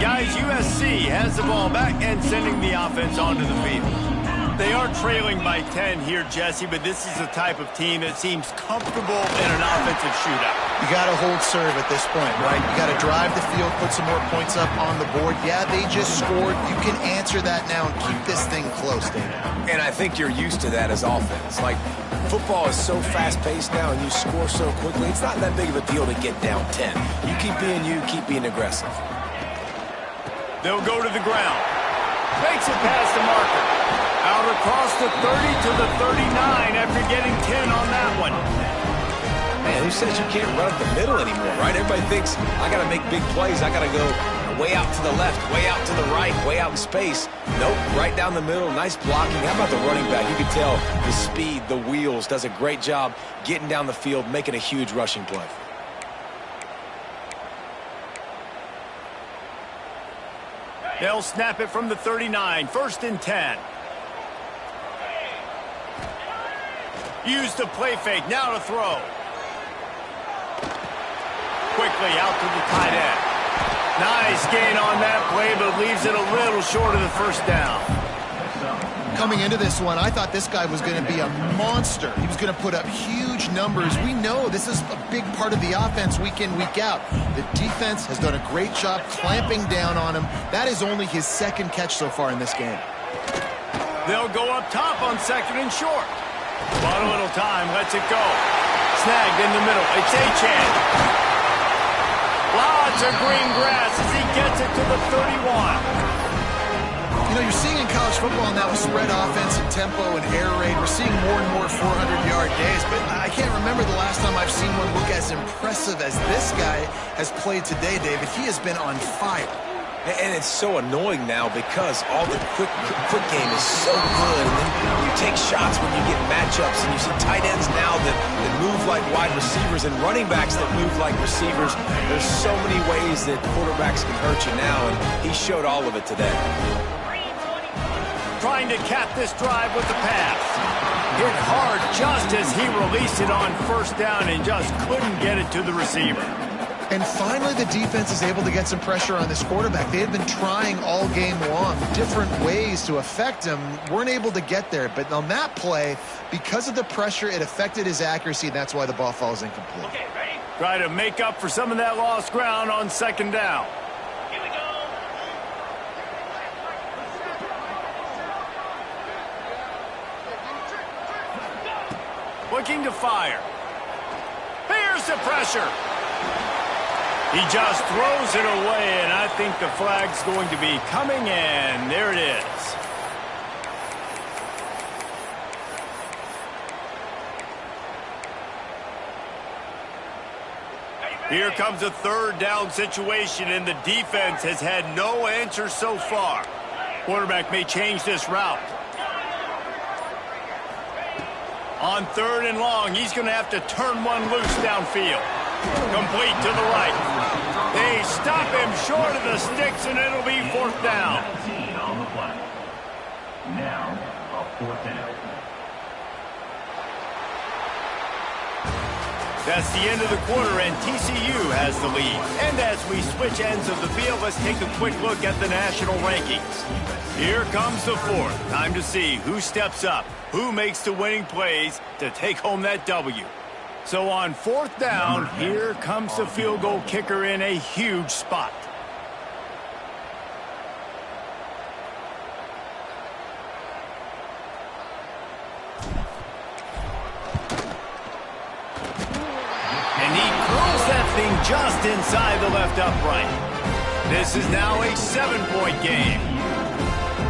Guys, USC has the ball back and sending the offense onto the field. They are trailing by 10 here, Jesse, but this is the type of team that seems comfortable in an offensive shootout.
You got to hold serve at this point, right? You got to drive the field, put some more points up on the board. Yeah, they just scored. You can answer that now and keep this thing close, David.
And I think you're used to that as offense. Like, football is so fast-paced now and you score so quickly, it's not that big of a deal to get down 10. You keep being aggressive.
They'll go to the ground. Makes it past the marker. Out across the 30 to the 39 after getting 10 on that one.
Man, who says you can't run up the middle anymore, right? Everybody thinks, I got to make big plays. I got to go way out to the left, way out to the right, way out in space. Nope, right down the middle. Nice blocking. How about the running back? You can tell the speed, the wheels, does a great job getting down the field, making a huge rushing play.
They'll snap it from the 39, 1st and 10. Used the play fake, now to throw. Quickly out to the tight end. Nice gain on that play, but leaves it a little short of the 1st down.
Coming into this one, I thought this guy was going to be a monster. He was going to put up huge numbers. We know this is a big part of the offense week in, week out. The defense has done a great job clamping down on him. That is only his 2nd catch so far in this game.
They'll go up top on 2nd and short. But a little time, lets it go. Snagged in the middle. It's Achane. Lots of green grass as he gets it to the 31.
You know, you're seeing in college football now with spread offense and tempo and air raid, we're seeing more and more 400-yard days, but I can't remember the last time I've seen one look as impressive as this guy has played today, David. He has been on fire.
And it's so annoying now because all the quick game is so good. And then you take shots when you get matchups, and you see tight ends now that move like wide receivers and running backs that move like receivers. There's so many ways that quarterbacks can hurt you now, and he showed all of it today.
Trying to cap this drive with the pass. Hit hard just as he released it on 1st down and just couldn't get it to the receiver.
And finally, the defense is able to get some pressure on this quarterback. They had been trying all game long different ways to affect him. Weren't able to get there. But on that play, because of the pressure, it affected his accuracy, and that's why the ball falls incomplete.
Okay, ready? Try to make up for some of that lost ground on 2nd down. Here we go. Looking to fire. Here's the pressure. He just throws it away, and I think the flag's going to be coming in. There it is. Here comes a 3rd down situation, and the defense has had no answer so far. Quarterback may change this route. On 3rd and long, he's going to have to turn one loose downfield. Complete to the right. They stop him short of the sticks, and it'll be 4th down. Now, a 4th down. That's the end of the quarter, and TCU has the lead. And as we switch ends of the field, let's take a quick look at the national rankings. Here comes the 4th. Time to see who steps up, who makes the winning plays to take home that W. So on 4th down, here comes the field goal kicker in a huge spot. And he curls that thing just inside the left upright. This is now a 7-point game.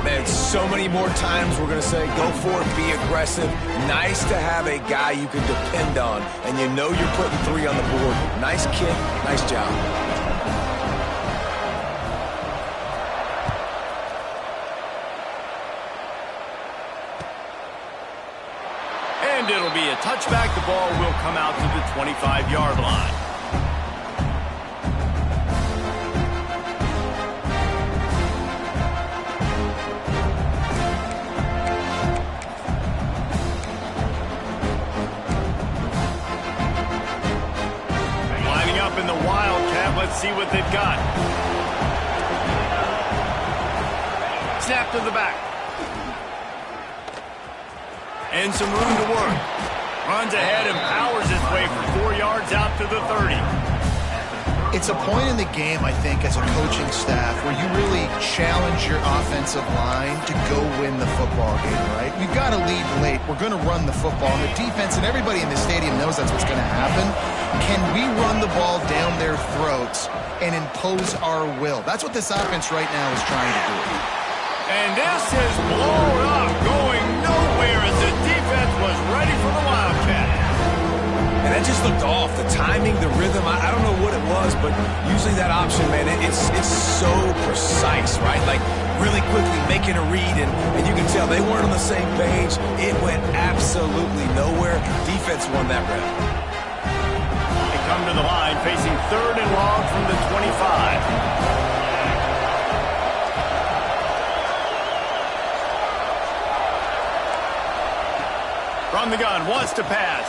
Man, so many more times we're going to say, go for it, be aggressive. Nice to have a guy you can depend on, and you know you're putting 3 on the board. Nice kick, nice job.
And it'll be a touchback. The ball will come out to the 25-yard line. In the Wildcat, let's see what they've got. Snap to the back. And some room to work. Runs ahead and powers his way for 4 yards out to the 30.
It's a point in the game, I think, as a coaching staff where you really challenge your offensive line to go win the football game, right? We've got to lead late. We're going to run the football. And the defense and everybody in the stadium knows that's what's going to happen. Can we run the ball down their throats and impose our will? That's what this offense right now is trying to do.
And this is blown up, going nowhere as the defense was ready for the Wildcat.
And that just looked off. The timing, the rhythm, I don't know what it was, but usually that option, man, it's so precise, right? Like really quickly making a read, and you can tell they weren't on the same page. It went absolutely nowhere. Defense won that round.
They come to the line facing 3rd and long from the 25. From the gun, wants to pass.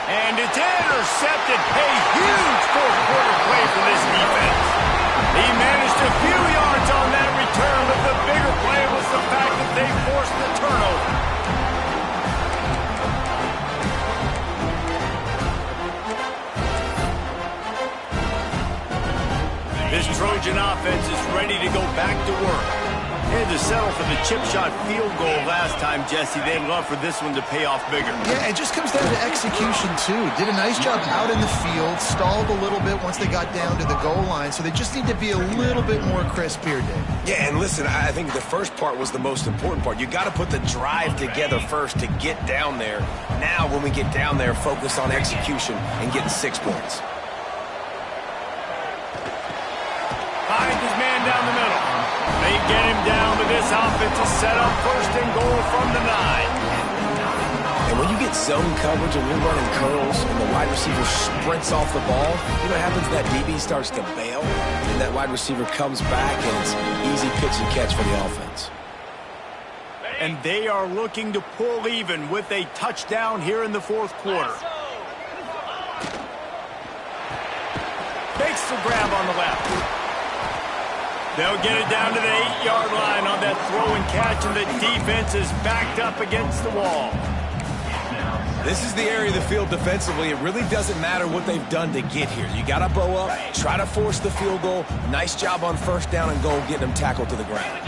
And it's intercepted. A huge fourth-quarter play for this defense. He managed a few yards on that return, but the bigger play was the fact that they forced the turnover. This Trojan offense is ready to go back to work. They had to settle for the chip shot field goal last time, Jesse. They'd love for this one to pay off bigger.
Yeah, it just comes down to execution, too. Did a nice job out in the field, stalled a little bit once they got down to the goal line, so they just need to be a little bit more crisp here, Dave.
Yeah, and listen, I think the first part was the most important part. You got to put the drive together first to get down there. Now, when we get down there, focus on execution and getting 6 points.
Finds his man down the middle. They get him down, but this offense is set up first and goal from the 9.
And when you get zone coverage and you're running curls and the wide receiver sprints off the ball, you know what happens? That DB starts to bail, and that wide receiver comes back, and it's easy pitch and catch for the offense.
And they are looking to pull even with a touchdown here in the fourth quarter. Makes the grab on the left. They'll get it down to the 8-yard line on that throw and catch, and the defense is backed up against the wall.
This is the area of the field defensively. It really doesn't matter what they've done to get here. You got to bow up, try to force the field goal. Nice job on first down and goal, getting them tackled to the ground.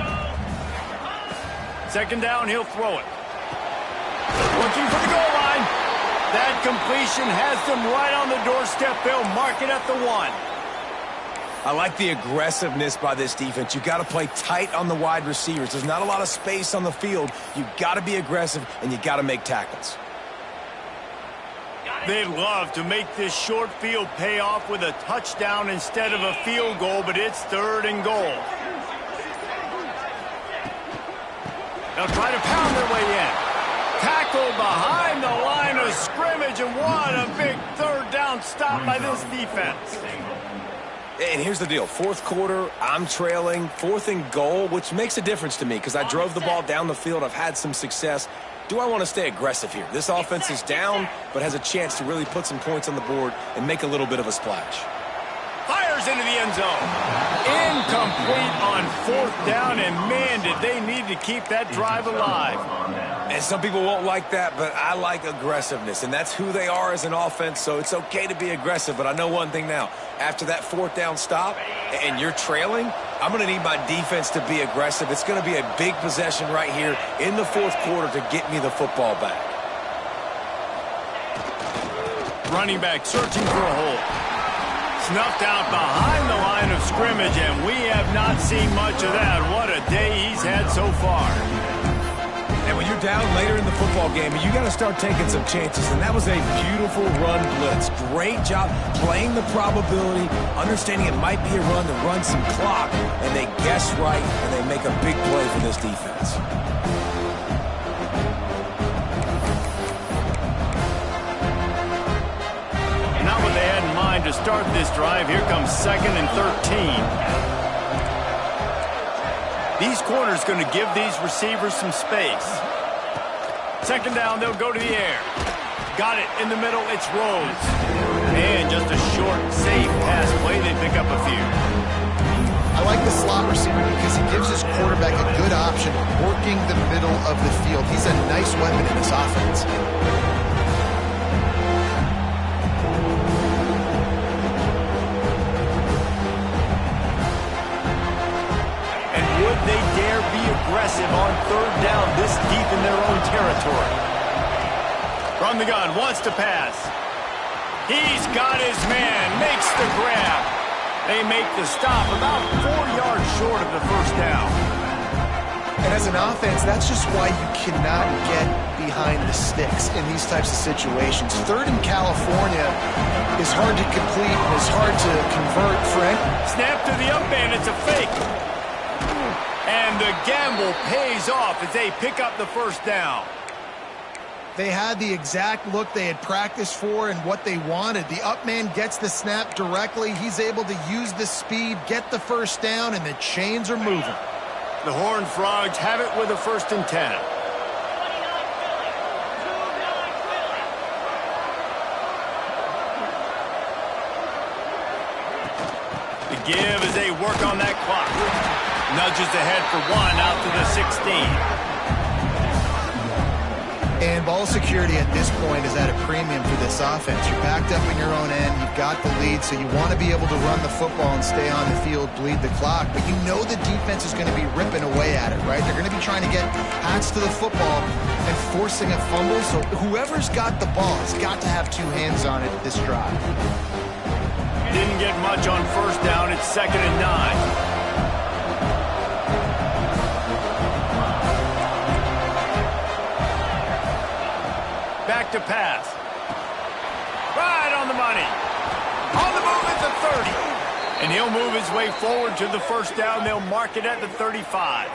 Second down, he'll throw it. Looking for the goal line. That completion has them right on the doorstep. They'll mark it at the 1.
I like the aggressiveness by this defense. You got to play tight on the wide receivers. There's not a lot of space on the field. You got to be aggressive, and you got to make tackles.
They'd love to make this short field pay off with a touchdown instead of a field goal, but it's 3rd and goal. They'll try to pound their way in. Tackled behind the line of scrimmage, and what a big 3rd down stop by this defense.
And here's the deal. Fourth quarter, I'm trailing. 4th and goal, which makes a difference to me because I drove the ball down the field. I've had some success. Do I want to stay aggressive here? This offense is down, but has a chance to really put some points on the board and make a little bit of a splash.
Fires into the end zone. Incomplete on 4th down, and man, did they need to keep that drive alive.
And some people won't like that, but I like aggressiveness, and that's who they are as an offense, so it's okay to be aggressive. But I know one thing now. After that 4th down stop and you're trailing, I'm going to need my defense to be aggressive. It's going to be a big possession right here in the fourth quarter to get me the football back.
Running back searching for a hole. Snuffed out behind the line of scrimmage, and we have not seen much of that. What a day he's had so far.
And when you're down later in the football game, you got to start taking some chances. And that was a beautiful run blitz. Great job playing the probability, understanding it might be a run to run some clock. And they guess right, and they make a big play for this defense.
Not what they had in mind to start this drive. Here comes 2nd and 13. These corners going to give these receivers some space. Second down, they'll go to the air. Got it in the middle, it's Rhodes. And just a short, safe pass play, they pick up a few.
I like the slot receiver because he gives his quarterback a good option working the middle of the field. He's a nice weapon in this offense.
They dare be aggressive on 3rd down this deep in their own territory. From the gun, wants to pass. He's got his man, makes the grab. They make the stop about 4 yards short of the first down.
And as an offense, that's just why you cannot get behind the sticks in these types of situations. 3rd in California is hard to complete and is hard to convert for any.
Snap to the up man, it's a fake. And the gamble pays off as they pick up the first down.
They had the exact look they had practiced for and what they wanted. The up man gets the snap directly. He's able to use the speed, get the first down, and the chains are moving.
The Horned Frogs have it with a 1st and 10. to give as they work on that clock. Nudges ahead for one out to the 16.
And ball security at this point is at a premium for this offense. You're backed up in your own end. You've got the lead, so you want to be able to run the football and stay on the field, bleed the clock. But you know the defense is going to be ripping away at it, right? They're going to be trying to get hands to the football and forcing a fumble. So whoever's got the ball has got to have two hands on it this drive.
Didn't get much on first down. It's 2nd and 9. Back to pass. Right on the money. On the move at the 30. And he'll move his way forward to the first down. They'll mark it at the 35.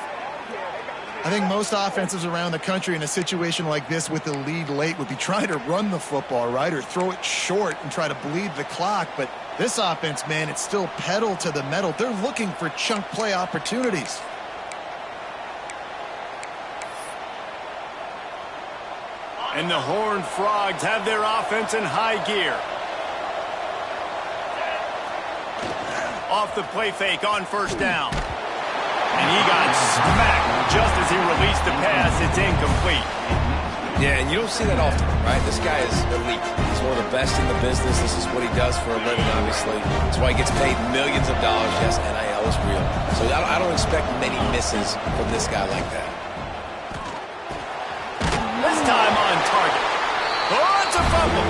I think most offenses around the country in a situation like this with the lead late would be trying to run the football, right? Or throw it short and try to bleed the clock. But this offense, man, it's still pedal to the metal. They're looking for chunk play opportunities.
And the Horned Frogs have their offense in high gear. Off the play fake on first down. And he got smacked just as he released the pass. It's incomplete.
Yeah, and you don't see that often, right? This guy is elite. He's one of the best in the business. This is what he does for a living, obviously. That's why he gets paid millions of dollars. Yes, NIL is real. So I don't expect many misses from this guy like that.
This time on target. Oh, it's a fumble.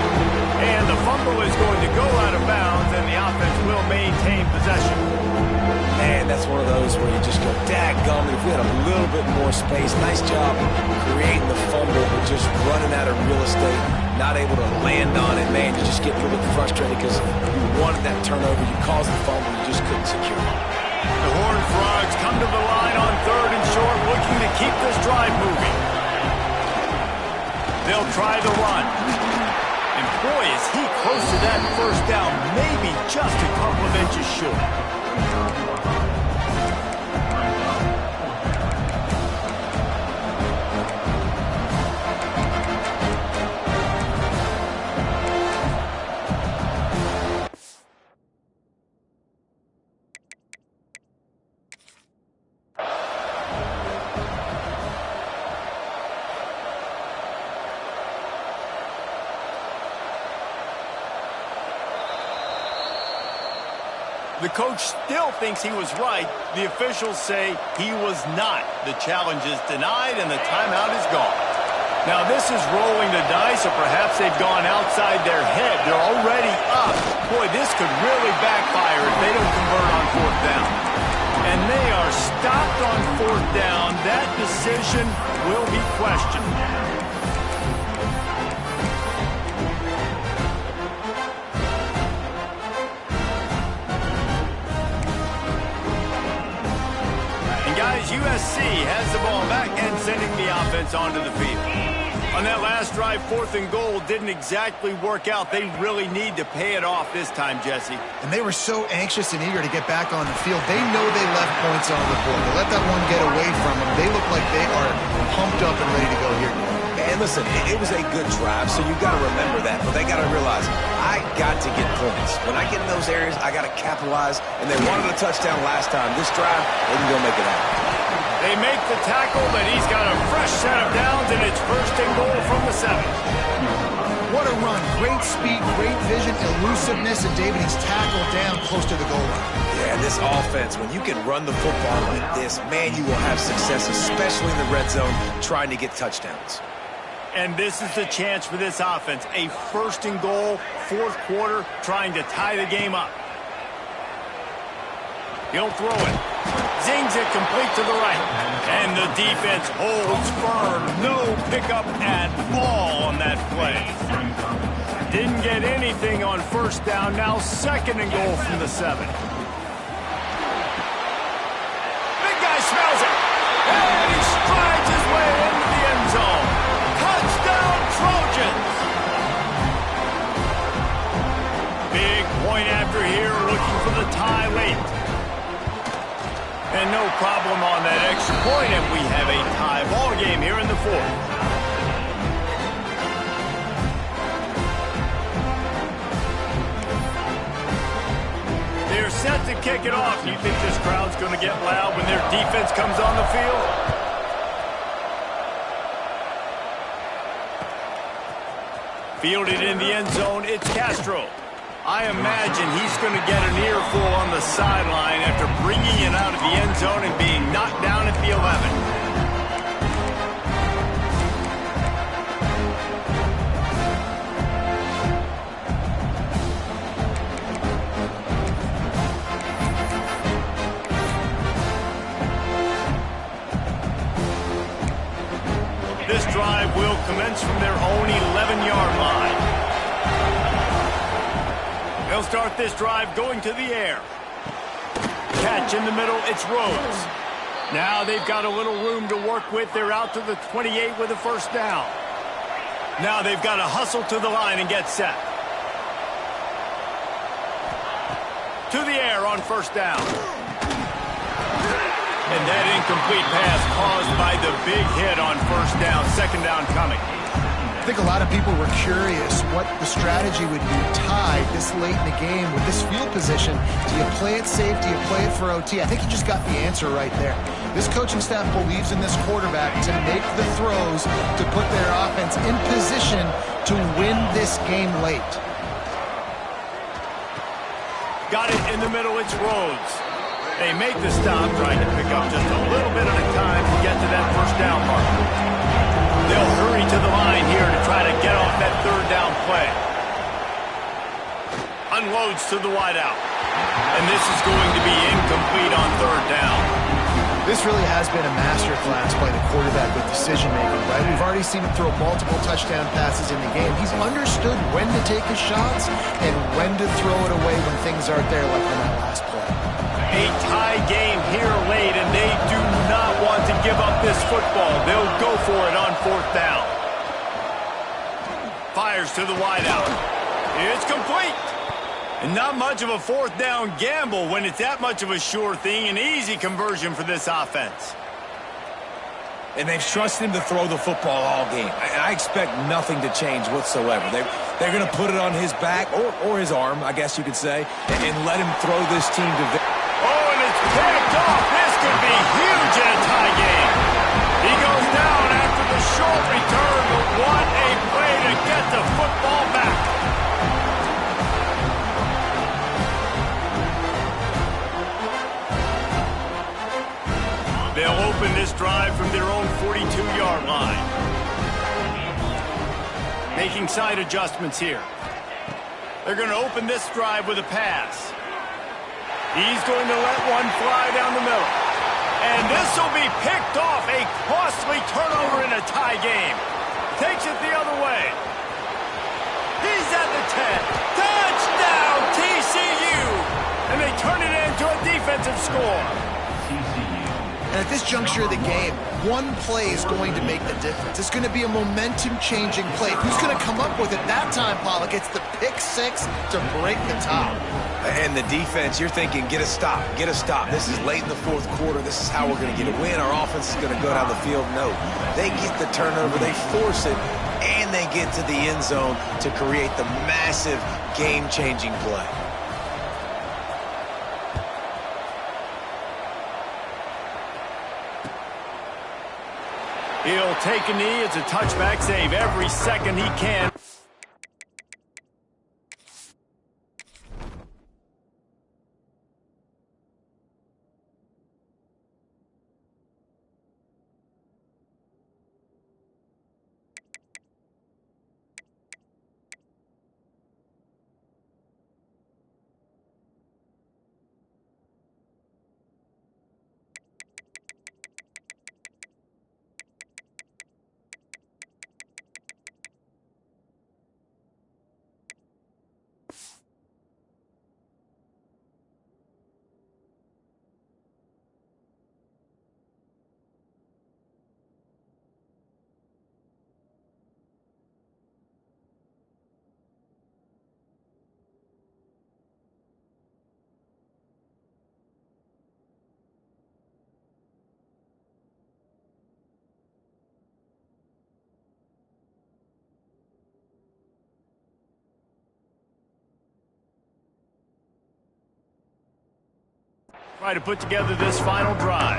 And the fumble is going to go out of bounds, and the offense will maintain possession.
Man, that's one of those where you just go, dadgummit, if we had a little bit more space. Nice job creating the fumble, but just running out of real estate, not able to land on it. Man, you just get a little bit frustrated because you wanted that turnover. You caused the fumble. You just couldn't secure it.
The Horned Frogs come to the line on 3rd and short, looking to keep this drive moving. They'll try the run. And boy, is he close to that first down, maybe just a couple of inches short. The coach still thinks he was right. The officials say he was not. The challenge is denied, and the timeout is gone. Now, this is rolling the dice, or perhaps they've gone outside their head. They're already up. Boy, this could really backfire if they don't convert on 4th down. And they are stopped on 4th down. That decision will be questioned. USC has the ball back and sending the offense onto the field. On that last drive, 4th and goal didn't exactly work out. They really need to pay it off this time, Jesse.
And they were so anxious and eager to get back on the field. They know they left points on the board. They let that one get away from them. They look like they are pumped up and ready to go here.
And listen, it was a good drive, so you've got to remember that. But they got to realize, I got to get points. When I get in those areas, I got to capitalize. And they wanted a touchdown last time. This drive, they can go make it happen.
They make the tackle, but he's got a fresh set of downs, and it's 1st and goal from the 7.
What a run. Great speed, great vision, elusiveness, and David, he's tackled down close to the goal line.
Yeah, this offense, when you can run the football like this, man, you will have success, especially in the red zone, trying to get touchdowns.
And this is the chance for this offense. A 1st and goal, 4th quarter, trying to tie the game up. He'll throw it. Zings it complete to the right. And the defense holds firm. No pickup at all on that play. Didn't get anything on 1st down. Now 2nd and goal from the 7. Big guy smells it. And he strides his way into the end zone. Touchdown, Trojans. Big point after here, looking for the tie late. And no problem on that extra point, and we have a tie ball game here in the 4th. They're set to kick it off. Do you think this crowd's going to get loud when their defense comes on the field? Fielded in the end zone, it's Castro. I imagine he's going to get an earful on the sideline after bringing it out of the end zone and being knocked down at the 11. This drive will commence from their own 11-yard line. They'll start this drive going to the air. Catch in the middle, it's Rhodes. Now they've got a little room to work with. They're out to the 28 with a first down. Now they've got to hustle to the line and get set. To the air on first down. And that incomplete pass caused by the big hit on first down. Second down coming.
I think a lot of people were curious what the strategy would be tied this late in the game with this field position. Do you play it safe? Do you play it for OT? I think you just got the answer right there. This coaching staff believes in this quarterback to make the throws to put their offense in position to win this game late.
Got it in the middle, it's Rhodes. They make the stop, trying to pick up just a little bit at a time to get to that first down mark. They'll hurry to the line here to try to get off that third down play. Unloads to the wideout. And this is going to be incomplete on third down.
This really has been a masterclass by the quarterback with decision-making, right? We've already seen him throw multiple touchdown passes in the game. He's understood when to take his shots and when to throw it away when things aren't there, like on that last play.
A tie game here late, and they do not want to give up this football. They'll go for it on fourth down. Fires to the wideout. It's complete. And not much of a fourth down gamble when it's that much of a sure thing. An easy conversion for this offense.
And they've trusted him to throw the football all game. I expect nothing to change whatsoever. They're going to put it on his back, or his arm, I guess you could say, and let him throw this team to victory.
Oh, and it's picked off. This could be huge in a tie game. He goes down after the short return, but what a play to get the football back. They'll open this drive from their own 42-yard line. Making side adjustments here. They're going to open this drive with a pass. He's going to let one fly down the middle. And this will be picked off. A costly turnover in a tie game. Takes it the other way. He's at the 10. Touchdown, TCU! And they turn it into a defensive score.
And at this juncture of the game, one play is going to make the difference. It's going to be a momentum-changing play. Who's going to come up with it that time, Pollock? It's the pick six to break the top.
And the defense, you're thinking, get a stop, get a stop. This is late in the fourth quarter. This is how we're going to get a win. Our offense is going to go down the field. No, they get the turnover, they force it, and they get to the end zone to create the massive game-changing play.
He'll take a knee. It's a touchback save every second he can. Try to put together this final drive.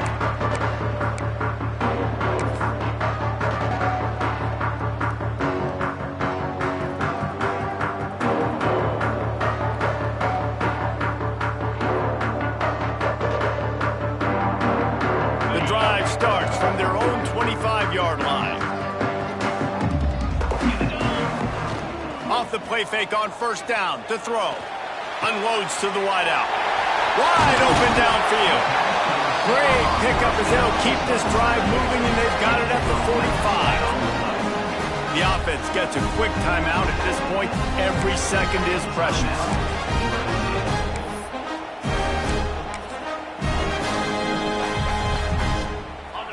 The drive starts from their own 25-yard line. Off the play fake on first down to throw. Unloads to the wideout. Wide open downfield. Great pickup as they'll keep this drive moving, and they've got it at the 45. The offense gets a quick timeout at this point. Every second is precious.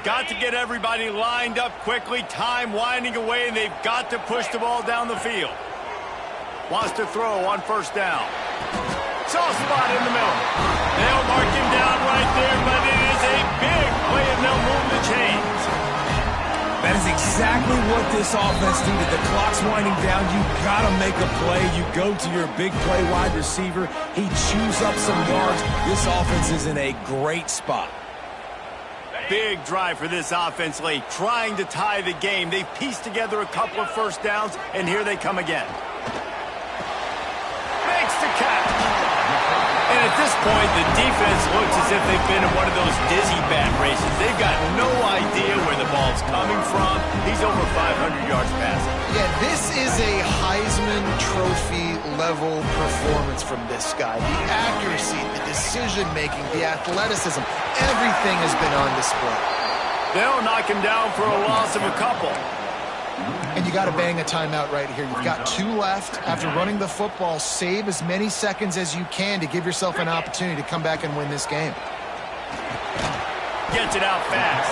Got to get everybody lined up quickly. Time winding away, and they've got to push the ball down the field. Wants to throw on first down. Soft spot in the middle. They'll mark him down right there, but it is a big play, and they'll move the chains.
That is exactly what this offense needed. The clock's winding down. You got to make a play. You go to your big play wide receiver. He chews up some yards. This offense is in a great spot.
Big drive for this offense late, trying to tie the game. They pieced together a couple of first downs, and here they come again. Makes the catch. And at this point, the defense looks as if they've been in one of those dizzy bat races. They've got no idea where the ball's coming from. He's over 500 yards passing.
Yeah, this is a Heisman Trophy level performance from this guy. The accuracy, the decision-making, the athleticism, everything has been on display.
They'll knock him down for a loss of a couple.
And you got to bang a timeout right here. You've got 2 left. After running the football, save as many seconds as you can to give yourself an opportunity to come back and win this game.
Gets it out fast.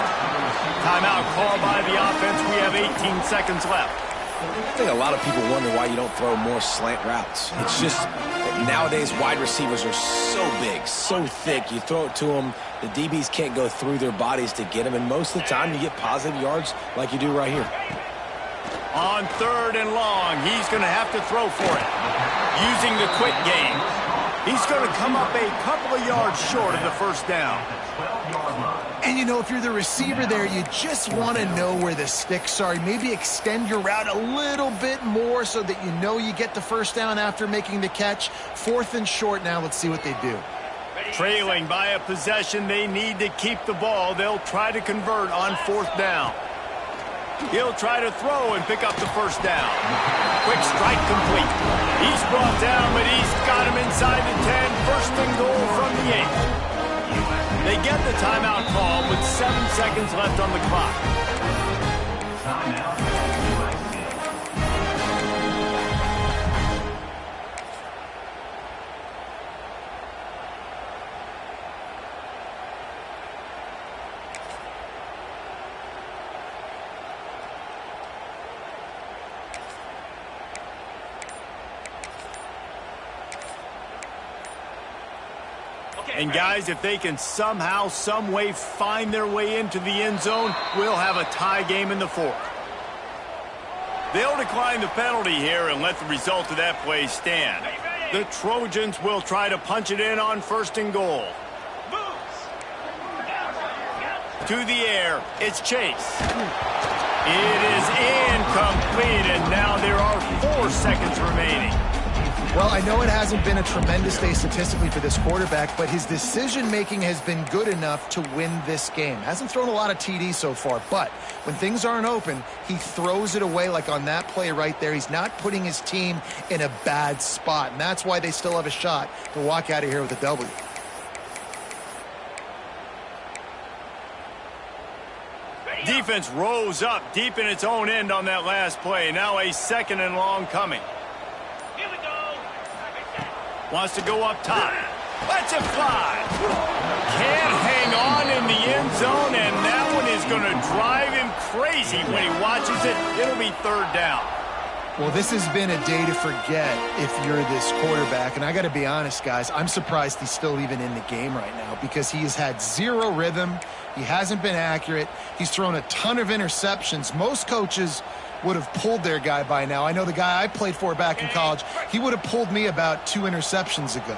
Timeout called by the offense. We have 18 seconds left.
I think a lot of people wonder why you don't throw more slant routes. It's just that nowadays wide receivers are so big, so thick. You throw it to them, the DBs can't go through their bodies to get them, and most of the time you get positive yards like you do right here.
On 3rd and long, he's going to have to throw for it. Using the quick game. He's going to come up a couple of yards short of the first down.
And, you know, if you're the receiver there, you just want to know where the sticks are. Maybe extend your route a little bit more so that you know you get the first down after making the catch. 4th and short now. Let's see what they do.
Trailing by a possession, they need to keep the ball. They'll try to convert on 4th down. He'll try to throw and pick up the first down. Quick strike complete. He's brought down, but he's got him inside the 10. 1st and goal from the 8. They get the timeout call with 7 seconds left on the clock. Timeout. And guys, if they can somehow, some way find their way into the end zone, we'll have a tie game in the 4th. They'll decline the penalty here and let the result of that play stand. The Trojans will try to punch it in on 1st and goal. To the air, it's Chase. It is incomplete, and now there are 4 seconds remaining.
Well, I know it hasn't been a tremendous day statistically for this quarterback, but his decision-making has been good enough to win this game. Hasn't thrown a lot of TDs so far, but when things aren't open, he throws it away like on that play right there. He's not putting his team in a bad spot, and that's why they still have a shot to walk out of here with a W.
Defense rose up deep in its own end on that last play. Now a 2nd and long coming. Wants to go up top. Lets it fly. Can't hang on in the end zone, and that one is going to drive him crazy when he watches it. It'll be 3rd down.
Well, this has been a day to forget if you're this quarterback. And I got to be honest, guys, I'm surprised he's still even in the game right now because he has had 0 rhythm. He hasn't been accurate. He's thrown a ton of interceptions. Most coaches would have pulled their guy by now. I know the guy I played for back in college, he would have pulled me about 2 interceptions ago.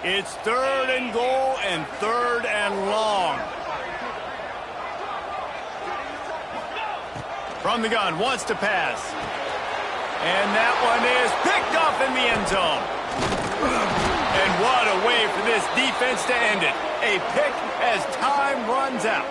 It's 3rd and goal and 3rd and long. From the gun, wants to pass. And that one is picked off in the end zone. And what a way for this defense to end it. A pick as time runs out.